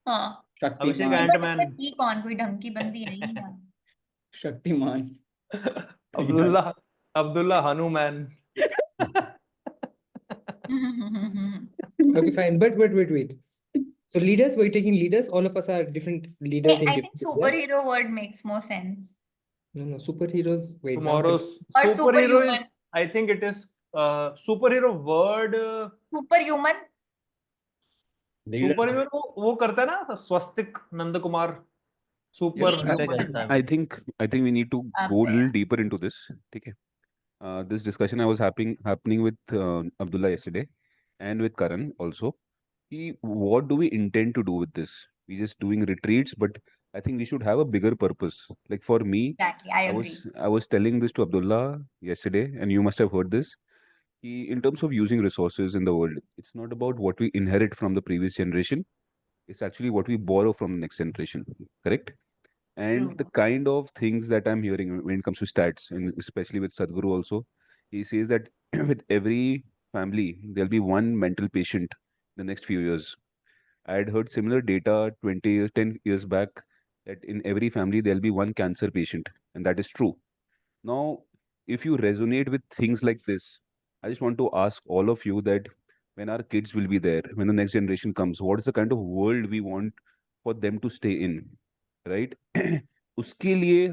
हाँ, अभिषेक शक्तिमान। आंट बट मैन, की कौन, कोई ढंग की बंदी नहीं है। Shaktimaan. Abdullah, Abdullah Hanuman. Okay, fine, but wait. So leaders, we're taking leaders. All of us are different leaders in I think different areas. superhero word makes more sense. No, superheroes. Wait, now Tomorrow's Or superhero superhuman. is, I think it is superhero word. Superhuman. सुपरह्यूमन वो करता है ना, Swastik Nand Kumar super I think we need to go a little deeper into this. ठीक है. This discussion I was happening with Abdullah yesterday and with Karan also. What do we intend to do with this? We just doing retreats, but I think we should have a bigger purpose. Like for me, Exactly, I agree. I was telling this to Abdullah yesterday, and you must have heard this. In terms of using resources in the world, it's not about what we inherit from the previous generation. It's actually what we borrow from the next generation. Correct? And True. the kind of things that I'm hearing when it comes to stats, and especially with Sadhguru also, he says that with every family, there'll be one mental patient in the next few years. I had heard similar data 20 years, 10 years back, that in every family, there'll be one cancer patient, and that is true. Now, if you resonate with things like this, I just want to ask all of you that when our kids will be there, when the next generation comes, what is the kind of world we want for them to stay in, right? उसके लिए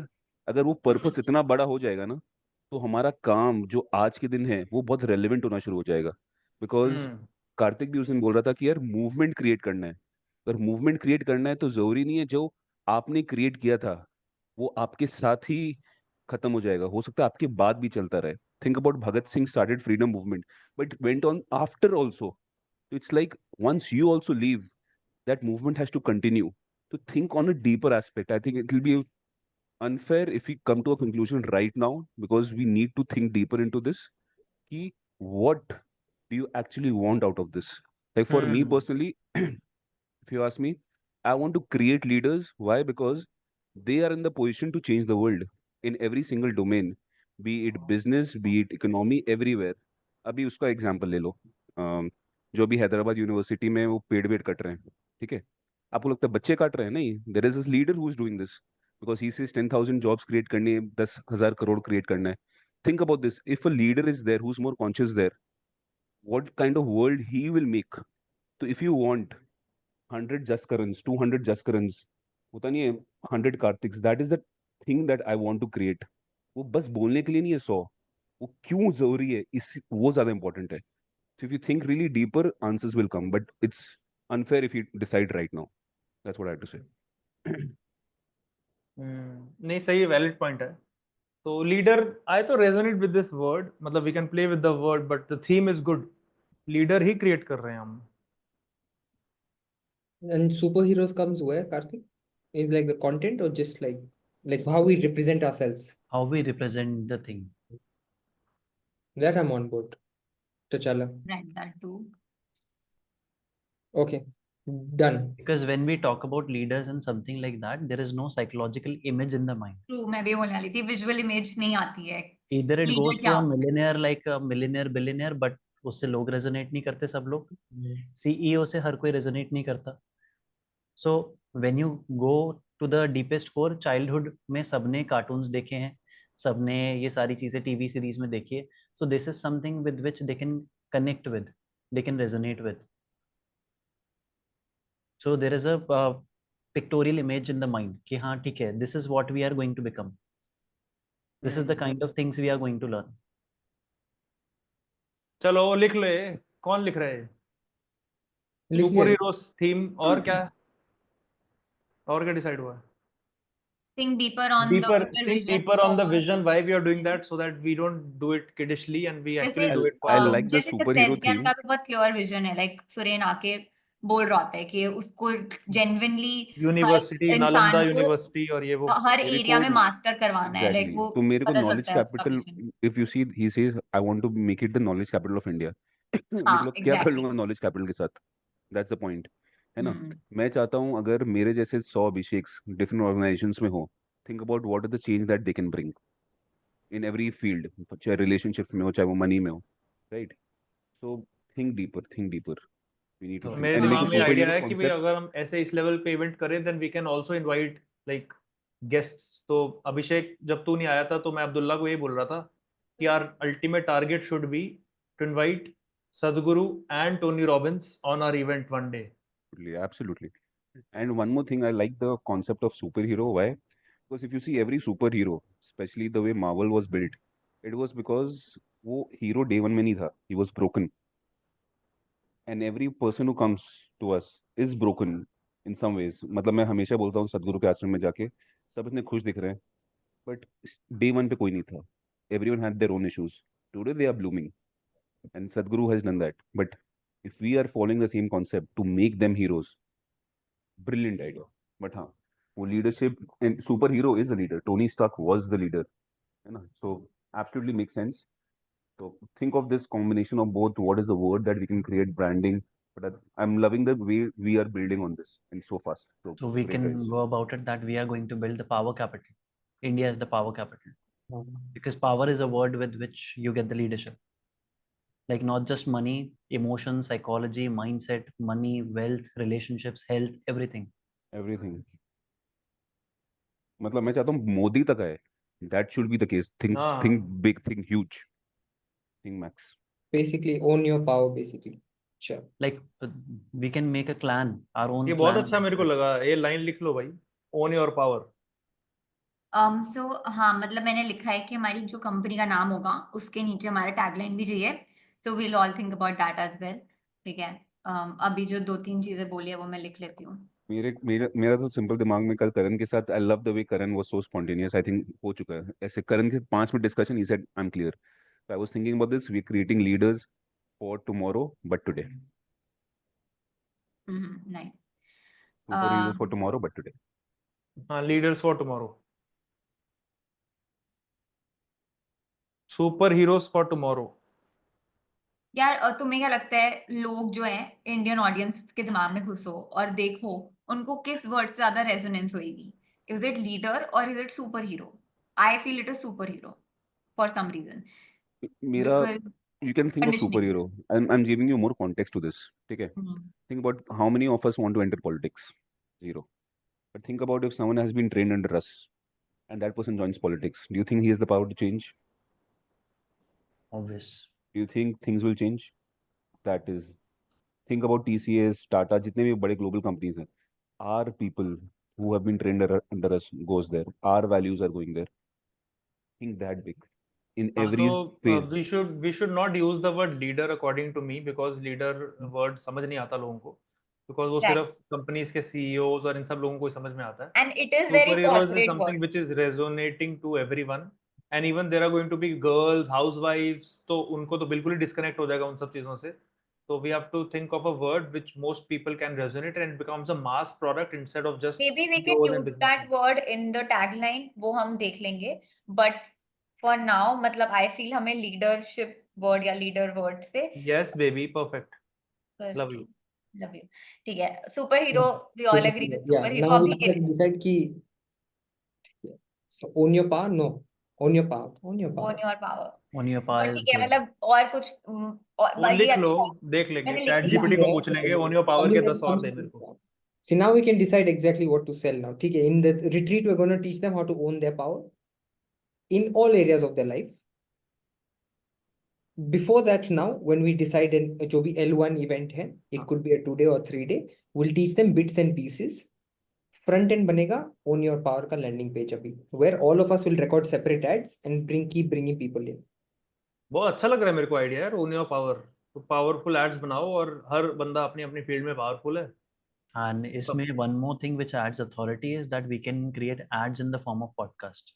अगर वो purpose इतना बड़ा हो जाएगा ना, तो हमारा काम जो आज के दिन है वो बहुत रेलेवेंट होना शुरू हो जाएगा. बिकॉज कार्तिक भी उस दिन बोल रहा था कि यार मूवमेंट क्रिएट करना है. अगर मूवमेंट क्रिएट करना है तो जरूरी नहीं है जो आपने क्रिएट किया था वो आपके साथ ही खत्म हो जाएगा. हो सकता है आपके बाद भी चलता रहे. Think about Bhagat Singh started freedom movement but went on after also. It's like once you also leave that movement has to continue. To think on a deeper aspect, I think it will be unfair if we come to a conclusion right now, because we need to think deeper into this. What do you actually want out of this? Like for me personally, if you ask me, I want to create leaders. Why? Because they are in the position to change the world in every single domain, be it business, be it economy, everywhere. अभी उसका example ले लो. जो भी Hyderabad university में वो पेड़ cut रहे हैं, ठीक है, आपको लगता है बच्चे काट रहे हैं? नहीं, there is this leader who is doing this because he says 10,000 jobs create करनी है, 10,000 करोड़ क्रिएट करना है. Think about this. If a leader is there who is more conscious there, what kind of world he will make. So if you want 100 Jaskarans, 200 Jaskarans, होता नहीं है 100 Kartiks, that is the thing that I want to create. वो बस बोलने के लिए नहीं है 100, वो क्यों जरूरी है इस वो ज्यादा इंपॉर्टेंट है. So if you think really deeper, answers will come, but it's unfair if you decide right now. That's what I have to say. नहीं, सही वैलिड पॉइंट है. तो लीडर, आई तो रेजोनेट विद दिस वर्ड, मतलब we can play with the word but the theme is good. Leader ही create कर रहे हैं हम. And superheroes comes where, Karthik? Is like the content or just like how we represent ourselves? How we represent the thing. That I'm on board. T'Challa. Right, that too. Okay, done. Because when we talk about leaders and something like that, there is no psychological image in the mind. True, मैं भी बोलने वाली थी, visual image नहीं आती है. Either it Leader goes to क्या a होता है? millionaire, like a millionaire, billionaire, but उससे लोग resonate नहीं करते सब लोग. CEO से हर कोई resonate नहीं करता. So when you go to the deepest core, childhood में सबने cartoons देखे हैं, सबने ये सारी चीजें TV series में देखी है. So this is something with which they can connect with, they can resonate with. So there is a pictorial image in the mind कि हाँ ठीक है, this is what we are going to become. This is the kind of things we are going to learn. चलो लिख ले, कौन लिख रहे हैं? लिख सुपर लिया. Heroes theme. और क्या, और क्या डिसाइड हुआ? Think deeper on the Deeper, bigger think vision deeper on the for- vision. Why we are doing that? So that we don't do it kiddishly and we actually जैसे do it for I our like the जैसे superhero success ज्ञान theme. का भी बहुत clear vision है. Like Suren आके बोल रहा होता है कि उसको जेन्युइनली यूनिवर्सिटी, नालंदा यूनिवर्सिटी और ये वो हर मेरे एरिया को में मास्टर करवाना है. Like exactly. वो तो मेरे को पता नॉलेज चलता है उसका capital, vision. If you see he says I want to make it the knowledge capital of India. मेरे को क्या कर exactly. लूंगा नॉलेज कैपिटल के साथ? दैट्स द पॉइंट, है ना. मैं चाहता हूँ अगर मेरे जैसे 100 अभिषेक्स डिफरेंट ऑर्गेनाइजेशंस में हो, think about what are the change that they can bring in every field, चाहे रिलेशनशिप में हो, चाहे वो मनी में हो, right. So think deeper. We need to think. मेरे एंड मेरे को दिमाग में आइडिया सुपरहीरो है कि भाई कॉन्सेप्ट, अगर हम ऐसे इस लेवल पे इवेंट करें then we can also invite like guests. तो अभिषेक, जब तू नहीं आया था तो मैं अब्दुल्ला को ये बोल रहा था कि our ultimate target should be to invite Sadhguru and Tony Robbins on our event one day. Absolutely. And one more thing, I like the concept of superhero. Why? Because if you see every superhero, especially the way Marvel was built, it was because वो hero day one में नहीं था. He was broken. And every person who comes to us is broken in some ways. मतलब मैं हमेशा बोलता हूँ सदगुरु के आश्रम में जाके सब इतने खुश दिख रहे हैं, but day one पे कोई नहीं था. Everyone had their own issues. Today they are blooming, and Sadhguru has done that. But if we are following the same concept to make them heroes, brilliant idea. But हाँ, वो leadership and superhero is the leader. Tony Stark was the leader, है ना? So absolutely makes sense. So think of this combination of both. What is the word that we can create branding? But I'm loving the way we are building on this and so fast. So we great, can guys. go about it that we are going to build the power capital. India is the power capital. Because power is a word with which you get the leadership. Like not just money, emotion, psychology, mindset, money, wealth, relationships, health, everything. Everything. मतलब मैं चाहता हूँ मोदी तक आए. That should be the case. Think big, think huge, think max. Basically, own your power. Basically, sure. Like we can make a clan, our own. ये बहुत अच्छा मेरे को लगा. ये लाइन लिख लो भाई. Own your power. So हाँ, मतलब मैंने लिखा है कि हमारी जो कंपनी का नाम होगा उसके नीचे हमारा टैगलाइन भी चाहिए. So we'll all think about that as well. ठीक है. अभी जो 2-3 चीजें बोली है वो मैं लिख लेती हूँ. मेरा तो सिंपल दिमाग में कल करण के साथ, I love the way Karan was so spontaneous. I think हो चुका है ऐसे. करण के 5 minute discussion, he said I am clear. I was thinking about this. We are creating leaders for tomorrow but today. Nice. Super heroes for tomorrow but today. हाँ, leaders for tomorrow. Super heroes for tomorrow. यार तुम्हें क्या लगता है लोग जो है Indian audience के दिमाग में घुसो और देखो उनको किस वर्ड से ज्यादा रेजोनेंस होगी? Is it leader or is it superhero? I feel it is superhero for some reason. मेरा, you can think of superhero. I'm giving you more context to this. ठीक है? Think about how many of us want to enter politics. 0. But think about if someone has been trained under us and that person joins politics. Do you think he has the power to change? Obvious. Do you think things will change? That is, think about TCS, Tata, जितने भी बड़े global companies हैं. Our people who have been trained under us goes there. Our values are going there. Think that big. In every phase. we should not use the word leader according to me, because leader word समझ नहीं आता लोगों को, because वो सिर्फ companies के CEOs और इन सब लोगों को ही समझ में आता है. And it is very corporate is something word. which is resonating to everyone, and even there are going to be girls, housewives, तो उनको तो बिल्कुल ही डिस्कनेक्ट हो जाएगा उन सब चीजों से. So we have to think of a word which most people can resonate and it becomes a mass product instead of just maybe we can use that word in the tagline. वो हम देख लेंगे. But for now, मतलब I feel हमें leadership word या leader word से. Yes baby, perfect. Love you. Love you. ठीक है. Superhero, we all agree with superhero. Now we can decide कि so own your power. No, own your power. Own your power. Own your power. Own your power is ठीक है. good. मतलब और कुछ लिख लो, देख लेंगे. चैट जीपीटी को पूछ लेंगे own your power के 10 और दे मेरे को. See, now we can decide exactly what to sell now. ठीक है. In the retreat, we're going to teach them how to own their power in all areas of their life. Before that, now when we decide जो भी L1 event है, it could be a 2-day or 3-day, we'll teach them bits and pieces. Front end बनेगा own your power का landing page अभी, where all of us will record separate ads and keep bringing people in. बहुत अच्छा लग रहा है मेरे को आइडिया यार. own your power. तो पावरफुल एड्स बनाओ और हर बंदा अपनी अपनी फील्ड में पावरफुल है. And इसमें one more thing which adds authority is that we can create ads in the form of podcast.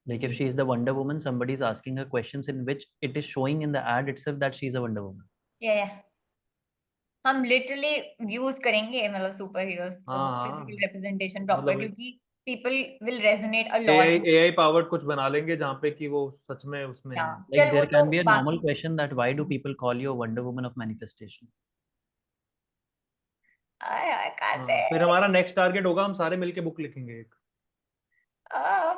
Like if she is the Wonder Woman, somebody is asking her questions in which it is showing in the ad itself that she is a Wonder Woman. Yeah. हम literally use करेंगे मतलब super heroes को physical representation proper, क्योंकि people will resonate a lot. AI powered कुछ बना लेंगे जहाँ पे कि वो सच में उसमें. Like there can be a normal question that why do people call you a Wonder Woman of manifestation? फिर हमारा नेक्स्ट टारगेट होगा हम सारे मिलके बुक लिखेंगे एक.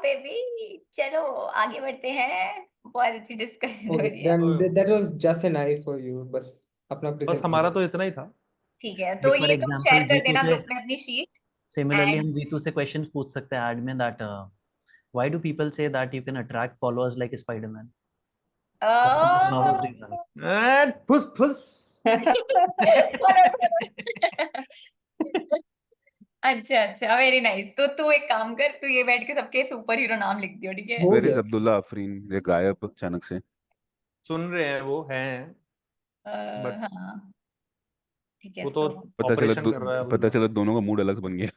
बेबी चलो आगे बढ़ते हैं. बहुत अच्छी डिस्कशन हो रही है. Then that was just an eye for you. बस हमारा तो इतना ही था. ठीक है. तो ये तुम शेयर कर देना ग्रुप में अपनी शीट. Similarly, हम जीतू से क्वेश्चन पूछ सकते हैं ऐड में that why do people say that you can attract followers like Spider-Man? फुस फुस. अच्छा अच्छा, वेरी नाइस। तो तू एक काम कर, तू ये बैठ के सबके सुपर हीरो नाम लिख दियो, ठीक है? हो वेयर इज गया। अब्दुल्ला आफरीन? ये गायब अचानक से। सुन रहे हैं, वो हैं, बट हाँ ठीक है। वो तो सो ऑपरेशन कर रहा है पता अब्दुल्ला। चला दोनों का मूड अलग बन गया।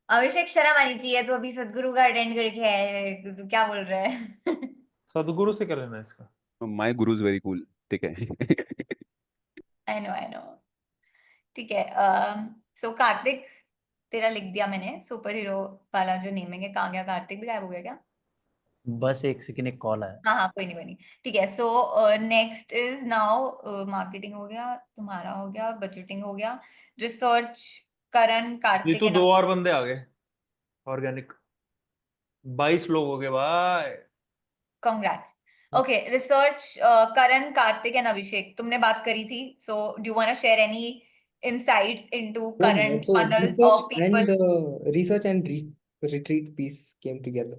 अभिषेक, शर्म आनी चाहिए, तो अभी सदगुरु का अटेंड करके है, तो क्या बोल रहा है? सदगुरु से क्या लेना है इसका? My Guru is very cool, ठीक है। I know I know. ठीक है। सो कार्तिक, तेरा लिख दिया मैंने सुपर हीरो वाला जो नेमिंग है। कहाँ गया कार्तिक? भी गायब हो गया क्या? बस एक सेकंड, एक कॉल आया। हाँ हाँ, कोई नहीं कोई नहीं। ठीक है। So next is now marketing हो गया, तुम्हारा हो गया, बजटिंग हो गया, रिसर्च करण, ये कार्तिक तो एंड 2 और बंदे आ गए ऑर्गेनिक। 22 लोग हो गए भाई। Congrats. Okay, research Karan, Kartik and Abhishek, तुमने बात करी थी। So do you want to share any insights into No, no. current So funnels of people? research and retreat piece came together.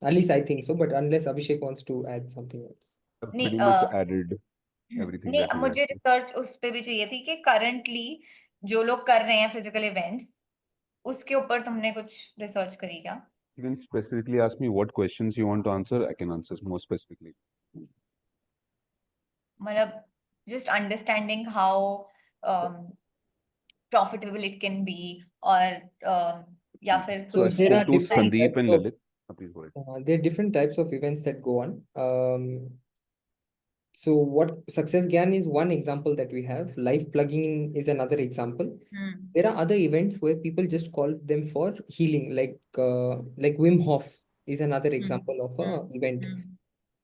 At least I think so, but unless Abhishek wants to add something else. नहीं Pretty much added everything नहीं, that you मुझे guys said. Research उस पे भी चाहिए थी कि currently जो लोग कर रहे हैं फिजिकल इवेंट्स, उसके ऊपर तुमने कुछ रिसर्च करी क्या? You can specifically ask me what questions you want to answer. I can answer more specifically. मतलब just understanding how profitable it can be, और या फिर So I कुछ there are spoke to different Sandeep types and of Lalit. Please go ahead. there are different types of events that go on. So what Success Gyan is one example that we have. Life plugging is another example. There are other events where people just call them for healing, like Wim Hof is another example of a event.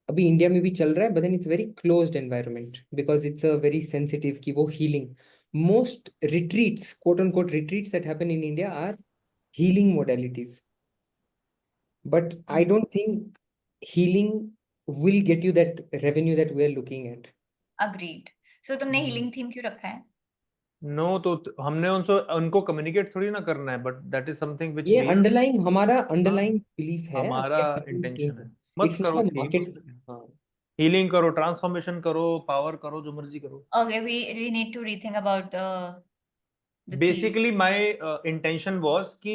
अभी India में भी चल रहा है, but then it's very closed environment because it's a very sensitive कि वो healing. Most retreats, quote unquote retreats that happen in India are healing modalities. But I don't think healing will get you that revenue that we are looking at. Agreed. So तुमने healing theme क्यों रखा है? No, तो हमने उनको communicate थोड़ी ना करना है, but that is something which ये वी, अंडरलाइंग हमारा अंडरलाइंग बिलीफ है. हमारा इंटेंशन है। मत It's not करो a थीम, market. हाँ. हीलिंग करो, ट्रांसफॉर्मेशन करो, पावर करो, जो मर्जी करो। Okay, we need to rethink about the theme. Basically my intention was कि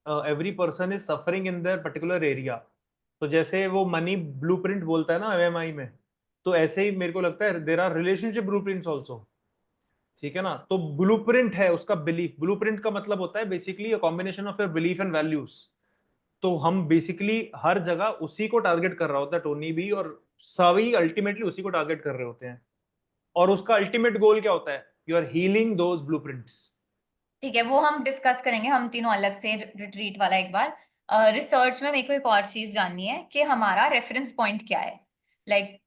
every person is suffering in their particular area. तो जैसे वो मनी ब्लूप्रिंट बोलता है ना एमएमआई में, तो ऐसे ही मेरे को लगता है there are relationship blueprints also, ठीक है ना? तो ब्लूप्रिंट है उसका बिलीफ। ब्लूप्रिंट का मतलब होता है basically a combination of your belief and values. तो हम बेसिकली हर जगह उसी को टारगेट कर रहा होता है, टोनी भी और सभी अल्टीमेटली उसी को टारगेट कर रहे होते हैं। और उसका अल्टीमेट गोल क्या होता है? You are healing those blueprints. ठीक है, वो हम डिस्कस करेंगे, हम तीनों अलग से रिट्रीट वाला एक बार। रिसर्च में मेरे को एक और चीज जाननी है कि हमारा रेफरेंस पॉइंट क्या है। लाइक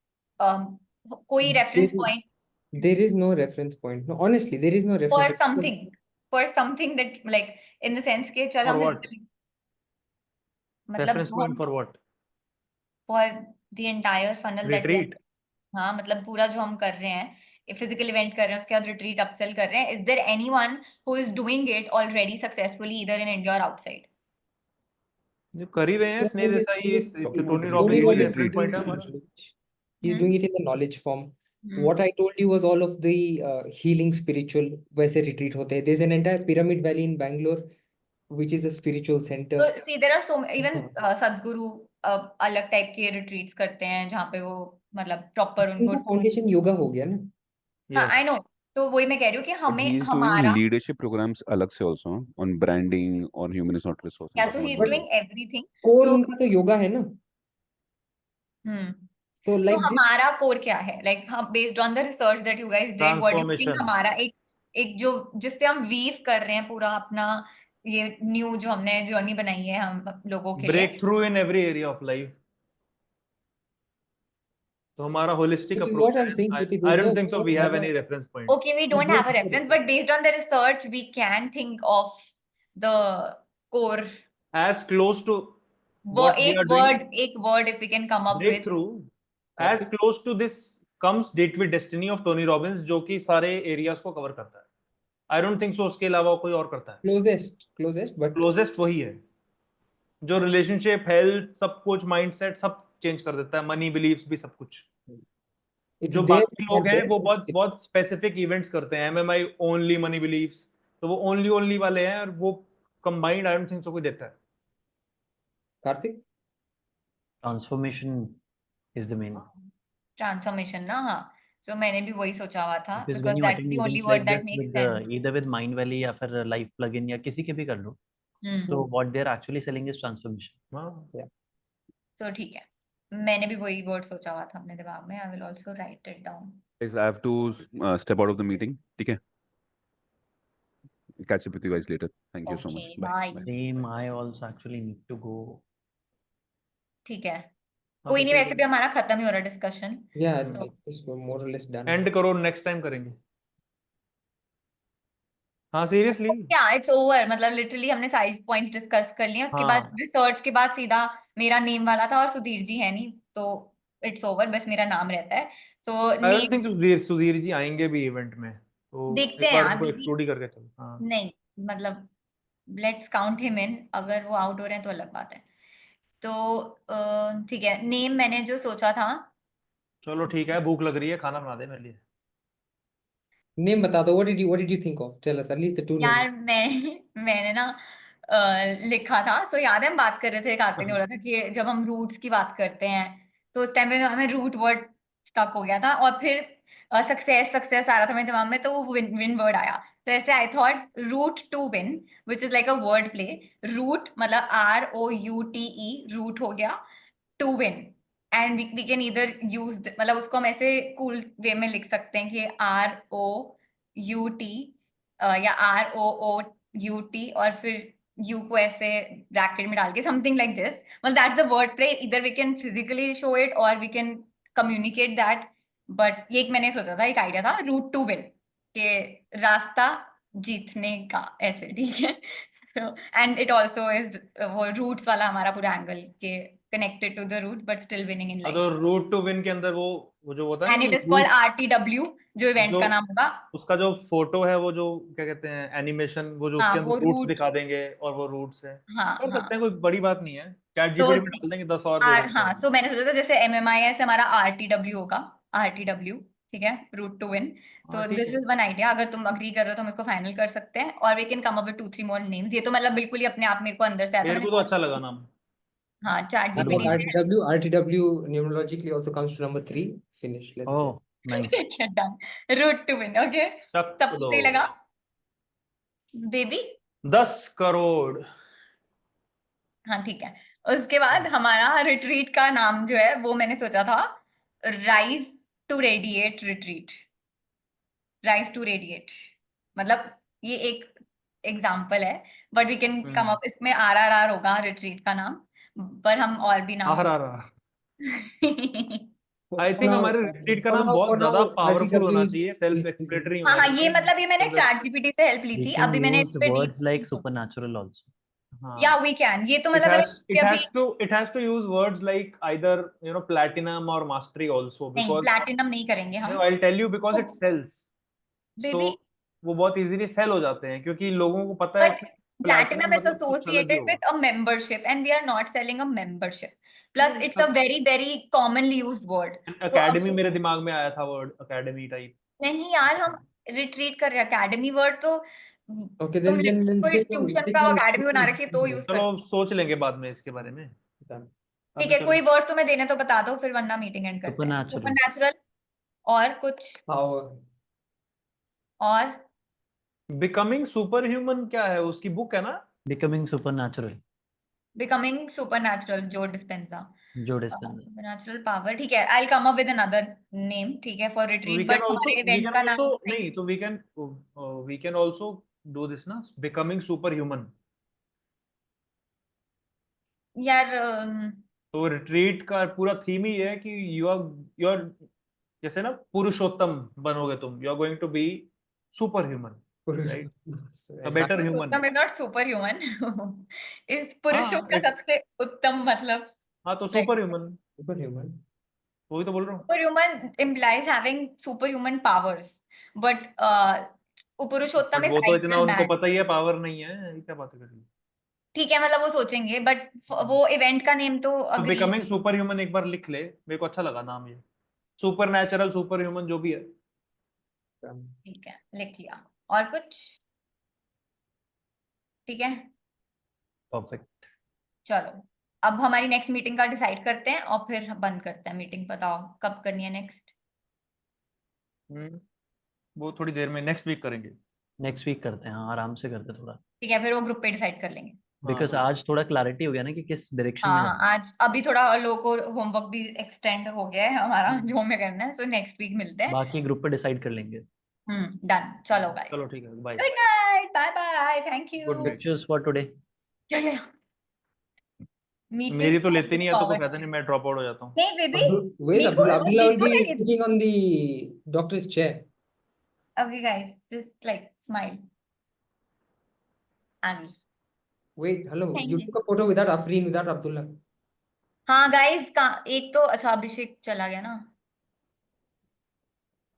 कोई reference point There is no reference point. No, honestly, there is no for reference. Something that like in the sense के चल फॉर हम व्हाट? physically- मतलब reference point for what? For the entire funnel that retreat. हाँ, मतलब पूरा जो हम कर रहे हैं, फिजिकल इवेंट कर रहे हैं, उसके बाद रिट्रीट अपसेल कर रहे हैं, is there anyone who is doing it already successfully either in India or outside? जो कर ही रहे हैं, Sneh Desai, Tony Tony Robbins वही Robbins रेफरेंस is पॉइंट है doing हमारा। it. He's doing it in the knowledge form. Hmm. What I told you was all of the healing spiritual वैसे retreat होते हैं. There's an entire Pyramid Valley in Bangalore, which is a spiritual center. So see, there are so even सदगुरु अलग type के retreats करते हैं जहाँ पे वो मतलब प्रॉपर उनको उनका फाउंडेशन योगा हो गया ना. हाँ आई नो। तो वही मैं कह रही हूँ कि But हमें he is doing हमारा leadership programs अलग से also on branding, on human resource resource. या so he is But doing everything. core तो उनका तो योगा है ना. So so like this. हमारा कोर क्या है? लाइक हम based on the research that you guys did, what do you think transformation. हमारा एक जो जिससे हम वीव कर रहे हैं पूरा अपना ये न्यू जो हमने जर्नी बनाई है हम लोगों के लिए। Breakthrough in every area of life. तो हमारा holistic Which is approach what I'm है। saying, Shruti. I There's don't no, think we so don't we have have a, any reference point. Okay, we we don't don't have a have a reference, but based on the research, we can think of the core. as close to what we are doing, एक word if we can come up with. breakthrough, as close to this comes Date with Destiny of Tony Robbins, जो कि सारे areas को cover करता है। I don't think so उसके अलावा कोई और करता है। closest, but क्लोजेस्ट वही है जो रिलेशनशिप, हेल्थ, सब कुछ, माइंडसेट सब चेंज कर देता है, मनी, बिलीव्स भी, सब कुछ। It's जो there, बाकी लोग हैं there, वो but बहुत still. बहुत स्पेसिफिक इवेंट्स करते हैं, MMI ओनली मनी बिलीव्स, तो वो ओनली वाले हैं और वो combined I don't think so कोई देता है। Karthik? Transformation is the main, transformation ना, हाँ, so मैंने भी वही सोचा हुआ था because when because you that's attend the only events word like that this makes with sense. Either with mind valley या फिर लाइफ प्लगइन या किसी के भी कर लो, तो what they are actually selling is transformation. हाँ तो ठीक है, मैंने भी वही वर्ड सोचा हुआ था अपने दिमाग में। I will also right it down. Guys, I have to step out of the meeting. ठीक है? Catch up with you guys later. Thank you so much. Okay, Bye. Bye. Bye. Same, I also actually need to go. ठीक है, हाँ, कोई तो नहीं, फिर वैसे भी हमारा खत्म ही हो रहा discussion. Yeah, So- like this, we're more or less done. And करो, नेक्स्ट टाइम करेंगे। हाँ सीरियसली, या इट्स ओवर, मतलब लिटरली हमने सारे पॉइंट्स डिस्कस कर लिए। उसके बाद हाँ रिसर्च के बाद सीधा मेरा नेम वाला था, और सुधीर जी है नहीं, तो इट्स ओवर, बस मेरा नाम रहता है। तो I don't name think Sudhir ji आएंगे भी इवेंट में, तो देखते एक हैं बार यार, उनको क्योंकि एक्सक्लूड ही करके चलो। हाँ नहीं, मतलब लेट्स काउंट हिम इन, अगर वो आउट हो रहे हैं तो अलग बात है। तो ठीक है, नेम मैंने जो सोचा था, चलो ठीक है, भूख लग रही है, खाना बना दे मेरे लिए। Name बता दो. What did you think of? Tell us at least the two names. यार मैंने ना लिखा था, सो याद है हम बात कर रहे थे, कार्तिक ने बोला था कि जब हम रूट्स की बात करते हैं, तो उस टाइम पे हमें रूट वर्ड स्टक हो गया था, और फिर सक्सेस आ रहा था मेरे दिमाग में, तो वो विन वर्ड आया। तो ऐसे I thought route to win, which is like a word play. Route मतलब ROUTE, रूट हो गया, to win, and we can either use, मतलब उसको हम ऐसे कूल वे में लिख सकते हैं कि ROUT या ROOUT, और फिर यू को ऐसे ब्रैकेट में डाल के समथिंग लाइक दिस, मतलब दैट्स द वर्ड प्ले। इधर we can physically show it और we can communicate that, but ये एक मैंने सोचा था, एक आइडिया था, रूट टू विन, के रास्ता जीतने का, ऐसे, ठीक है। एंड इट ऑल्सो इज वो रूट्स वाला हमारा पूरा एंगल के connected to the root but still winning in हाँ, लाइफ। तो रूट टू विन के अंदर वो जो होता है एंड ना इट कि इज कॉल्ड RTW, जो इवेंट जो का नाम होगा। उसका जो फोटो है, वो जो क्या कहते हैं एनिमेशन, वो जो हाँ, उसके वो अंदर रूट्स रूट, दिखा देंगे और वो रूट्स है, हाँ कर हाँ। सकते हैं, कोई बड़ी बात नहीं है। चैट So, जीपीटी में डाल देंगे, 10 और दे देंगे। हाँ, सो मैंने सोचा था जैसे MMI है, ऐसे हमारा RTW होगा, RTW, ठीक है, रूट टू विन। हाँ सो ठीक दिस है, इज वन आइडिया, अगर तुम अग्री कर रहे हो तो हम इसको फाइनल कर सकते हैं, और we can come up with 2-3 more names. ये तो मतलब बिल्कुल ही अपने आप मेरे को अंदर से आया था, मेरे को मैंने तो अच्छा लगा नाम। हाँ चैट I like GPT से। RTW numerologically also comes to number 3. Finish. Let's go. Oh nice, ठीक है, done, route to win, okay. तक सबको दो सही लगा बेबी? 10 करोड़। हाँ ठीक है। उसके बाद हमारा रिट्रीट का नाम जो है वो मैंने सोचा था rise to radiate retreat. Rise to radiate, मतलब ये एक एग्जाम्पल है, but we can come up, इसमें RRR होगा रिट्रीट का नाम, पर हम और भी नाम आई थिंक हमारे रिट्रीट का नाम बहुत ज्यादा पावरफुल होना चाहिए, सेल्फ एक्सप्लेटरी हाँ होना हाँ, ये चाहिए। मतलब ये मैंने चैट जीपीटी से हेल्प ली वी थी, कैन अभी मैंने इस यूज पे words like deep, supernatural also. या वी कैन, ये तो मतलब it अभी has to use words like either platinum or mastery also, नहीं, because प्लैटिनम नहीं करेंगे हम। no, I'll tell you because it sells, so baby, वो बहुत इजीली सेल हो जाते हैं, क्योंकि लोगों को पता है but कि platinum प्लैटिनम is मतलब कुछ अलग ही associated होगा। with a membership and we are not selling a membership, plus it's a very very commonly used word। तो अकेडमी मेरे दिमाग में आया था, वर्ड अकेडमी टाइप। नहीं यार, हम रिट्रीट कर रहे हैं, अकेडमी वर्ड तो Okay, तुम then कोई say ट्यूशन say का one. अकेडमी बना रखी है तो यूज चलो कर। सोच लेंगे बाद में इसके बारे में। ठीक है, कोई वर्ड तुम्हें देने तो बता दो, फिर वरना मीटिंग एंड करते हैं। Supernatural. सुपरनैचुरल, और कुछ, Power. और बिकमिंग सुपर ह्यूमन क्या है, उसकी बुक है ना? बिकमिंग सुपरनैचुरल, बिकमिंग सुपरनैचुरल, जो डिस्पेंसा। जो डिस्पेंस। सुपरनैचुरल पावर, ठीक है, I will come up with another name, ठीक है, for we retreat, can but also हमारे we इवेंट can का also नाम तो नहीं, तो we can also do this ना, बिकमिंग सुपर ह्यूमन। यार तो रिट्रीट का पूरा थीम ही है कि यू आर जैसे ना पुरुषोत्तम बनोगे तुम, you are going to be superhuman, right? A better human. Purushottam is not superhuman. इस पुरुषों का सबसे उत्तम मतलब, हाँ तो सुपर ह्यूमन, Superhuman. वही तो बोल रहा हूँ। Super human implies having superhuman powers, but Purushottam but is वो तो इतना आइडियल उनको मैन। पता ही है, पावर नहीं है, ये क्या बात कर रही है? ठीक है, मतलब वो सोचेंगे, बट वो इवेंट का नेम तो तो अग्री। बिकमिंग सुपर ह्यूमन एक बार लिख ले, मेरे को अच्छा लगा नाम ये। सुपर नेचुरल, सुपर ह्यूमन, जो भी है। ठीक है, लिख लिया। और कुछ? ठीक है, परफेक्ट। चलो अब हमारी नेक्स्ट मीटिंग का डिसाइड करते हैं और फिर बंद करते हैं मीटिंग। बताओ कब करनी है नेक्स्ट? वो थोड़ी देर में, नेक्स्ट वीक करेंगे। नेक्स्ट वीक करते हैं, हाँ आराम से करते हैं थोड़ा, ठीक है, फिर वो ग्रुप पे डिसाइड कर लेंगे। बिकॉज आज थोड़ा क्लैरिटी हो गया ना कि किस डायरेक्शन में हाँ जाना है। आज अभी थोड़ा लोगों को होमवर्क भी एक्सटेंड हो गया है हमारा जो हमें करना है, सो नेक्स्ट वीक मिलते हैं। बाकी ग्रुप पे डिसाइड कर लेंगे। डन, चलो गाइस, चलो ठीक है, bye. Good night, bye bye, thank you. Good night. Pictures for today. Meeting मेरी तो लेते नहीं है तो कोई फायदा नहीं, मैं ड्रॉप आउट हो जाता हूँ। नहीं बेबी, Wait, मेरे को Abdullah will देखो be नहीं। sitting on the doctor's chair. Okay guys, just like smile. आगे। Wait, hello. Thank You you. took a photo without Afreen, without Abdullah. हाँ गाइस, का एक तो अच्छा अभिषेक चला गया ना,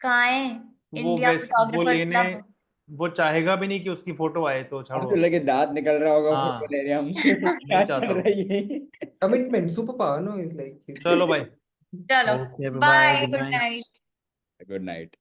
कहाँ है? वो इंडिया वो फोटोग्राफर्स लेने, क्लब। वो चाहेगा भी नहीं कि उसकी फोटो आए, तो छोड़ो। अब्दुल्ला के दांत निकल रहा होगा, हाँ, फोटो ले रहे हैं हम। क्या नहीं चल चाहता रहा है ये? Commitment, superpower, no? Is like. चलो भाई। चलो okay, bye, bye, good good night. Night. Good night.